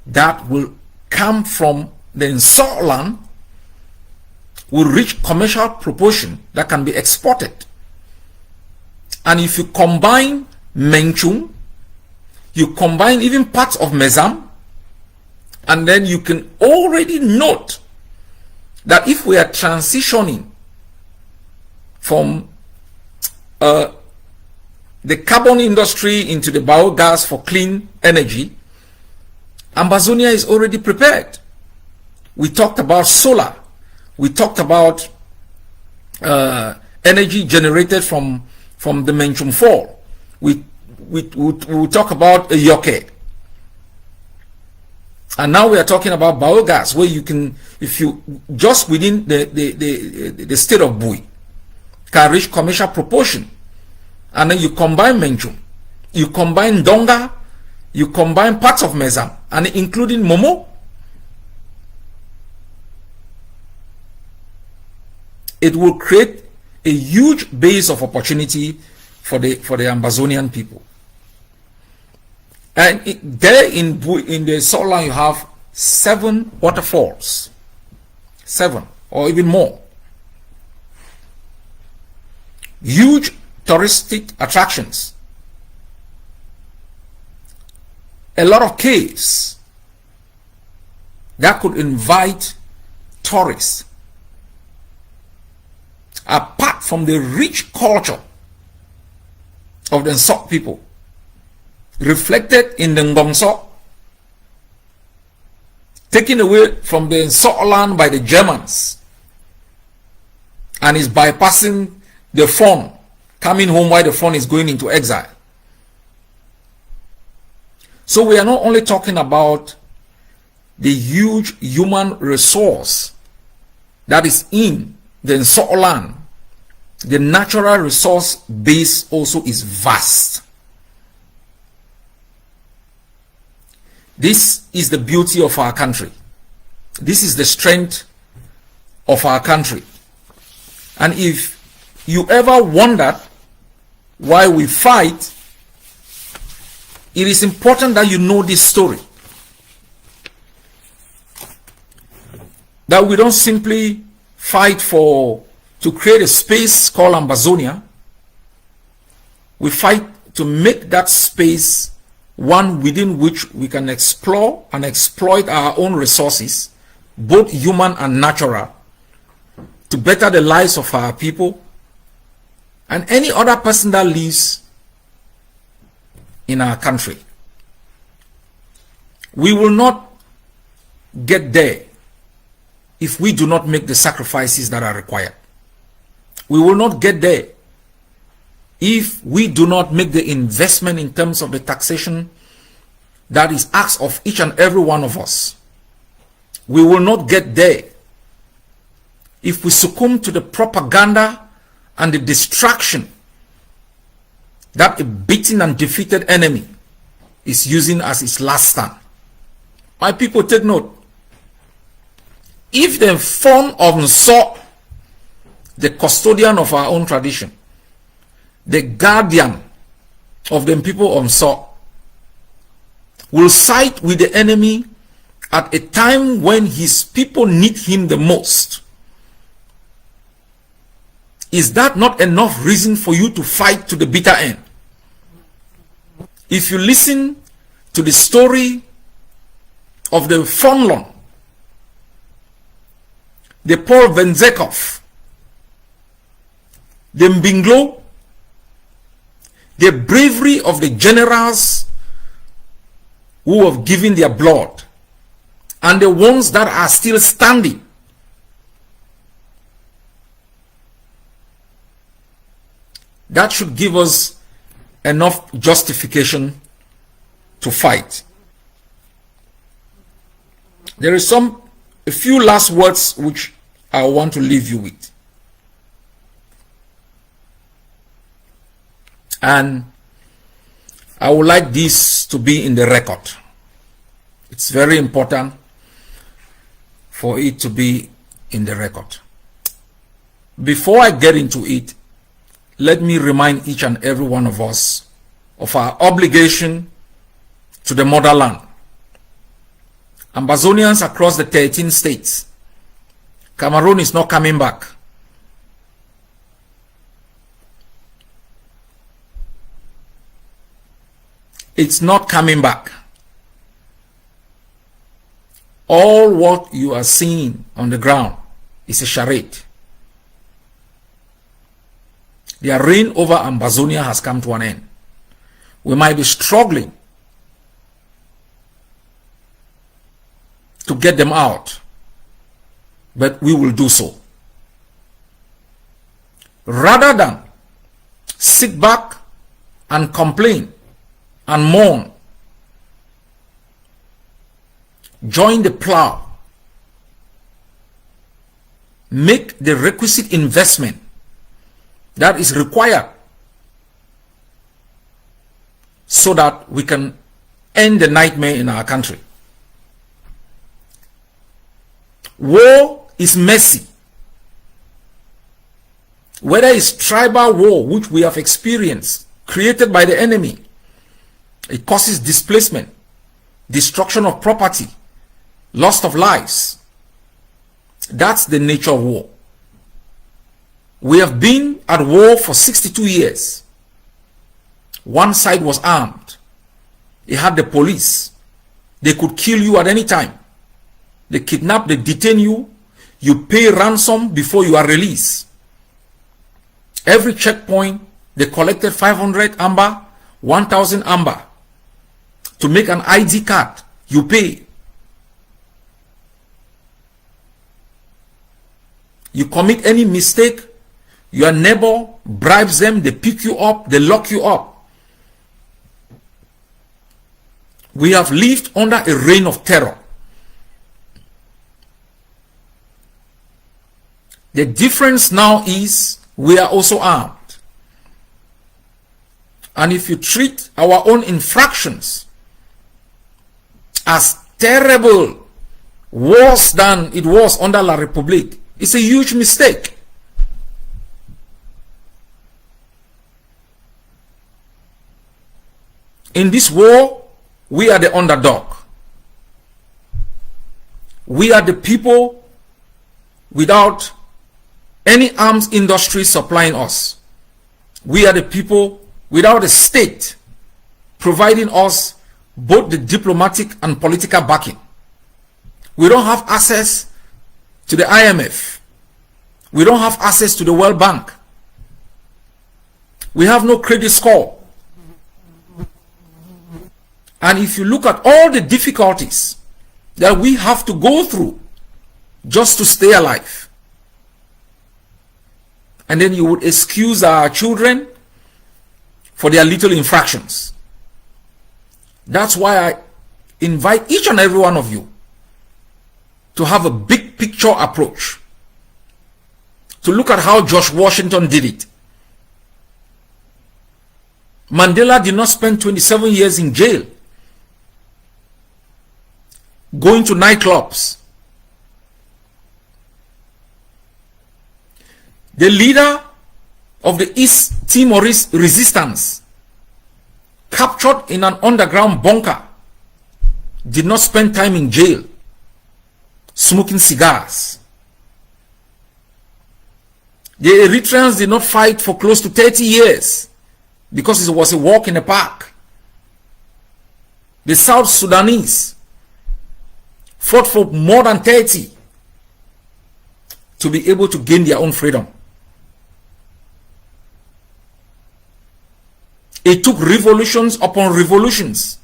that will come from the Nsor land will reach commercial proportion that can be exported. And if you combine Menchung, you combine even parts of Mezam, and then you can already note that if we are transitioning from the carbon industry into the biogas for clean energy, Ambazonia is already prepared. We talked about solar. We talked about energy generated from the Menchum Fall. We talk about a yoke. And now we are talking about biogas, where you can, if you just within the state of Bui, can reach commercial proportion. And then you combine Menchum, you combine Donga, you combine parts of Mezam, and including Momo. It will create a huge base of opportunity for the Ambazonian people. And there in the Nsor land you have 7 waterfalls, 7 or even more. Huge touristic attractions. A lot of caves that could invite tourists. Apart from the rich culture of the Nsor people, reflected in the Ngongso, taken away from the Sept land by the Germans and is bypassing the phone, coming home while the phone is going into exile. So we are not only talking about the huge human resource that is in the Sept land. The natural resource base also is vast. This is the beauty of our country. This is the strength of our country. And if you ever wondered why we fight, it is important that you know this story. That we don't simply fight to create a space called Ambazonia. We fight to make that space one within which we can explore and exploit our own resources, both human and natural, to better the lives of our people and any other person that lives in our country. We will not get there if we do not make the sacrifices that are required. We will not get there if we do not make the investment in terms of the taxation that is asked of each and every one of us. We will not get there if we succumb to the propaganda and the distraction that a beaten and defeated enemy is using as its last stand. My people, take note. If the phone of Sept, the custodian of our own tradition, the guardian of the people of Sept, will side with the enemy at a time when his people need him the most, is that not enough reason for you to fight to the bitter end? If you listen to the story of the Fonlon, the Paul Venzekov, the Mbinglo, the bravery of the generals who have given their blood, and the ones that are still standing, that should give us enough justification to fight. There is a few last words which I want to leave you with. And I would like this to be in the record. It's very important for it to be in the record. Before I get into it, let me remind each and every one of us of our obligation to the motherland. Ambazonians across the 13 states. Cameroon is not coming back. It's not coming back. All what you are seeing on the ground is a charade. Their reign over Ambazonia has come to an end. We might be struggling to get them out, but we will do so. Rather than sit back and complain and mourn, join the plow, make the requisite investment that is required so that we can end the nightmare in our country. War is messy. Whether it's tribal war, which we have experienced, created by the enemy, it causes displacement, destruction of property, loss of lives. That's the nature of war. We have been at war for 62 years. One side was armed. It had the police. They could kill you at any time. They kidnap, they detain you. You pay ransom before you are released. Every checkpoint, they collected 500 AMBA, 1,000 AMBA. To make an ID card, you pay. You commit any mistake, your neighbor bribes them, they pick you up, they lock you up. We have lived under a reign of terror. The difference now is we are also armed. And if you treat our own infractions as terrible, worse than it was under La République, it's a huge mistake. In this war, we are the underdog. We are the people without any arms industry supplying us. We are the people without a state providing us both the diplomatic and political backing. We don't have access to the IMF. We don't have access to the World Bank. We have no credit score. And if you look at all the difficulties that we have to go through just to stay alive, and then you would excuse our children for their little infractions. That's why I invite each and every one of you to have a big picture approach, to look at how George Washington did it. Mandela did not spend 27 years in jail, going to nightclubs. The leader of the East Timorese resistance, captured in an underground bunker, did not spend time in jail smoking cigars. The Eritreans did not fight for close to 30 years because it was a walk in the park. The South Sudanese fought for more than 30 to be able to gain their own freedom. It took revolutions upon revolutions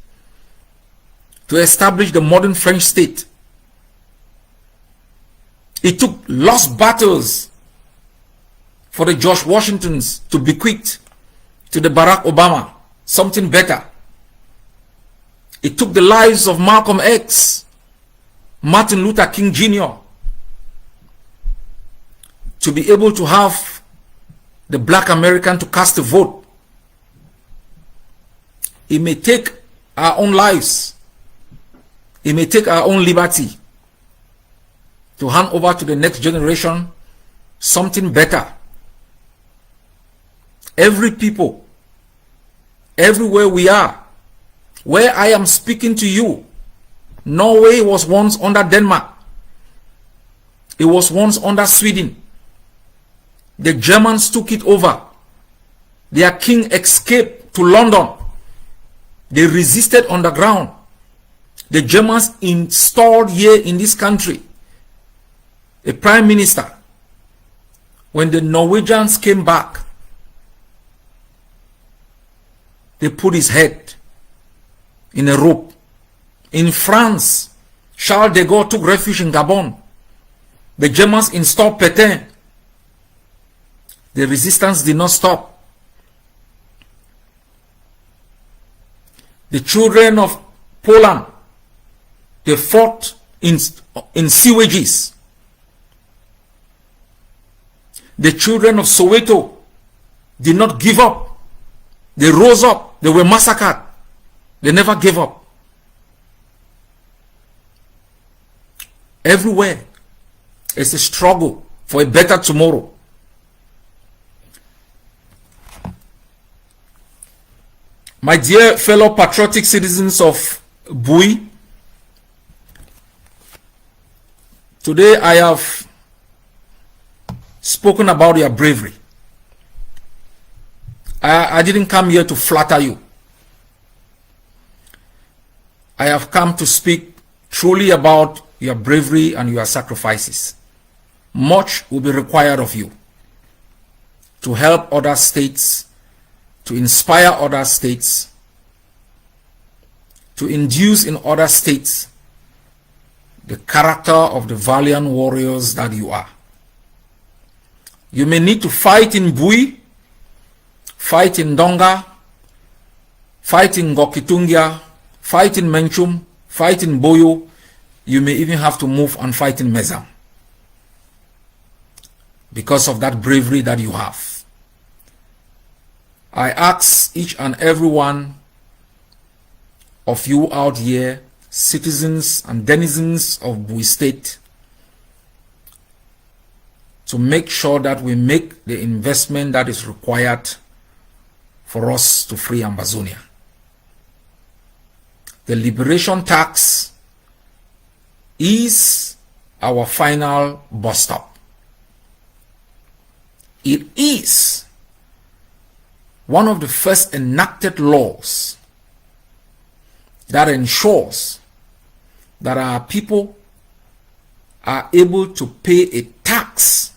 to establish the modern French state. It took lost battles for the George Washingtons to bequeath to the Barack Obama something better. It took the lives of Malcolm X, Martin Luther King Jr. to be able to have the black American to cast a vote. It may take our own lives, it may take our own liberty to hand over to the next generation something better. Every people, everywhere we are, where I am speaking to you, Norway was once under Denmark. It was once under Sweden. The Germans took it over. Their king escaped to London. They resisted underground. The Germans installed here in this country a prime minister. When the Norwegians came back, they put his head in a rope. In France, Charles de Gaulle took refuge in Gabon. The Germans installed Pétain. The resistance did not stop. The children of Poland, they fought in sewages. The children of Soweto did not give up. They rose up. They were massacred. They never gave up. Everywhere is a struggle for a better tomorrow. My dear fellow patriotic citizens of Bui, today I have spoken about your bravery. I didn't come here to flatter you. I have come to speak truly about your bravery and your sacrifices. Much will be required of you to help other states, to inspire other states, to induce in other states the character of the valiant warriors that you are. You may need to fight in Bui, fight in Donga, fight in Gokitungia, fight in Menchum, fight in Boyo. You may even have to move and fight in Mezam because of that bravery that you have. I ask each and every one of you out here, citizens and denizens of Bui State, to make sure that we make the investment that is required for us to free Ambazonia. The liberation tax is our final bus stop. It is one of the first enacted laws that ensures that our people are able to pay a tax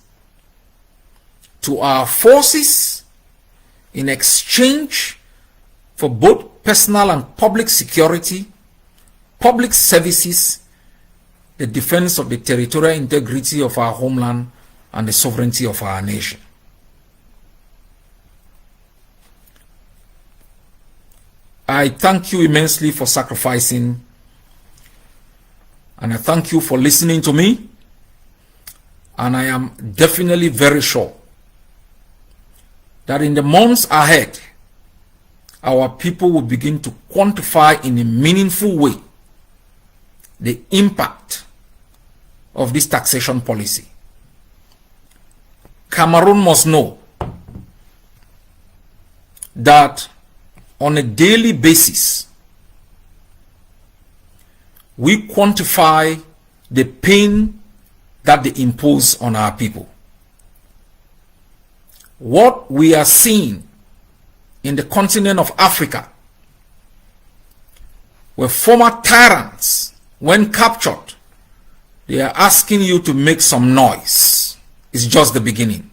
to our forces in exchange for both personal and public security, public services, the defense of the territorial integrity of our homeland, and the sovereignty of our nation. I thank you immensely for sacrificing, and I thank you for listening to me, and I am definitely very sure that in the months ahead, our people will begin to quantify in a meaningful way the impact of this taxation policy. Cameroon must know that on a daily basis, we quantify the pain that they impose on our people. What we are seeing in the continent of Africa, where former tyrants, when captured, they are asking you to make some noise, is just the beginning.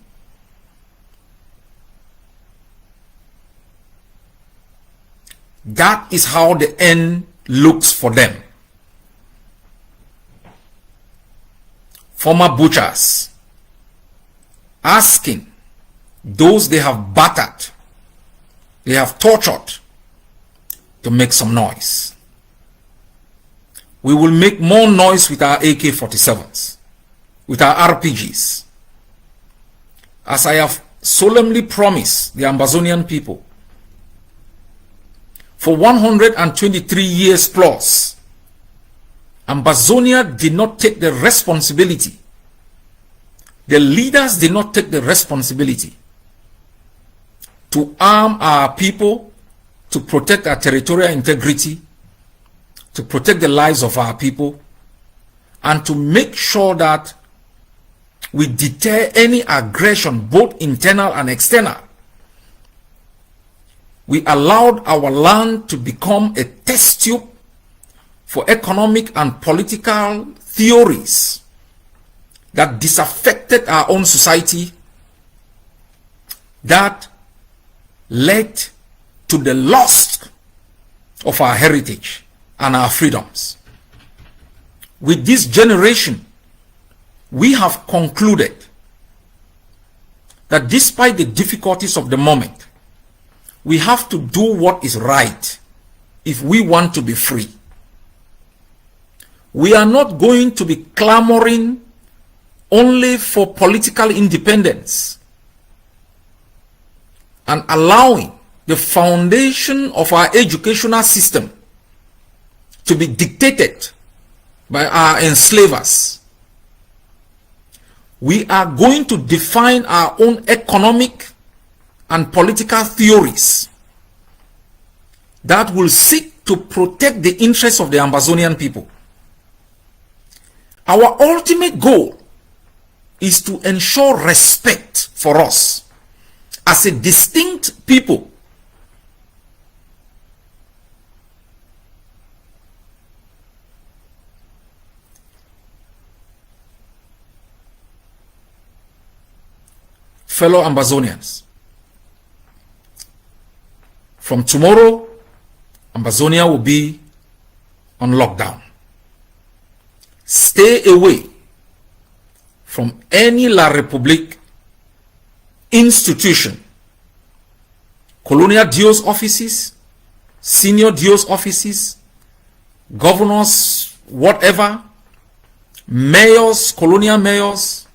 That is how the end looks for them. Former butchers asking those they have battered, they have tortured, to make some noise. We will make more noise with our AK-47s, with our RPGs. As I have solemnly promised the Ambazonian people, for 123 years plus, Ambazonia did not take the responsibility. The leaders did not take the responsibility to arm our people, to protect our territorial integrity, to protect the lives of our people, and to make sure that we deter any aggression, both internal and external. We allowed our land to become a test tube for economic and political theories that disaffected our own society, that led to the loss of our heritage and our freedoms. With this generation, we have concluded that despite the difficulties of the moment, we have to do what is right if we want to be free. We are not going to be clamoring only for political independence and allowing the foundation of our educational system to be dictated by our enslavers. We are going to define our own economic and political theories that will seek to protect the interests of the Ambazonian people. Our ultimate goal is to ensure respect for us as a distinct people. Fellow Ambazonians, from tomorrow, Ambazonia will be on lockdown. Stay away from any La République institution, colonial DO's offices, senior DO's offices, governors, whatever, mayors, colonial mayors,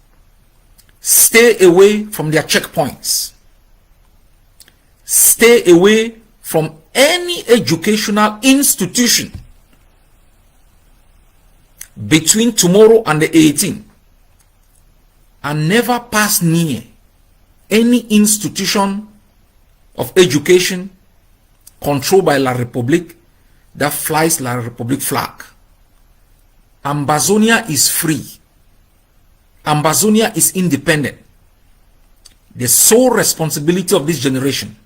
stay away from their checkpoints. Stay away from any educational institution between tomorrow and the 18th, and never pass near any institution of education controlled by La République that flies La République flag. Ambazonia is free. Ambazonia is independent. The sole responsibility of this generation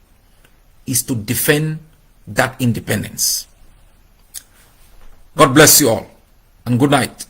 is to defend that independence. God bless you all, and good night.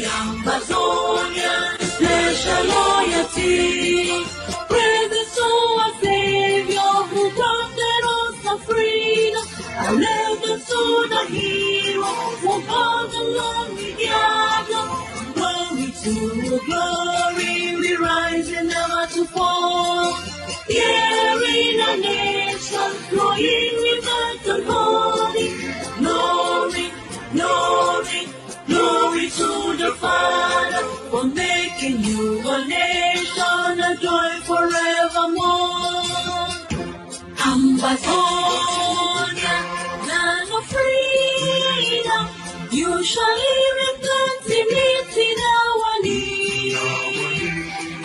Ambazonia, special loyalty. Praise to our Savior who granted us the freedom. Allegiance to the hero who called the Lord we gather. Glory to glory, we rise and never to fall. Here in a nation, flowing with the holy. Glory, glory, glory to the Father for making you a nation, a joy forevermore. Ambazonia, land of freedom, you shall live in plenty, meeting our need,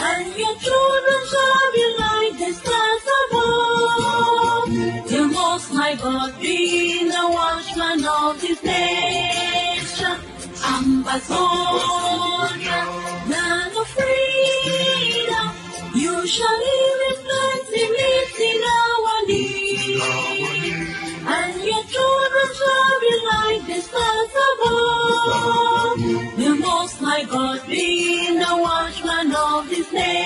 and your children shall be like the stars above. The Most High God being the watchman of this nation. Ambazonia, land of freedom, you shall live in plenty, meeting our need, and your children shall be like the stars above. The Most High God being the watchman of this nation.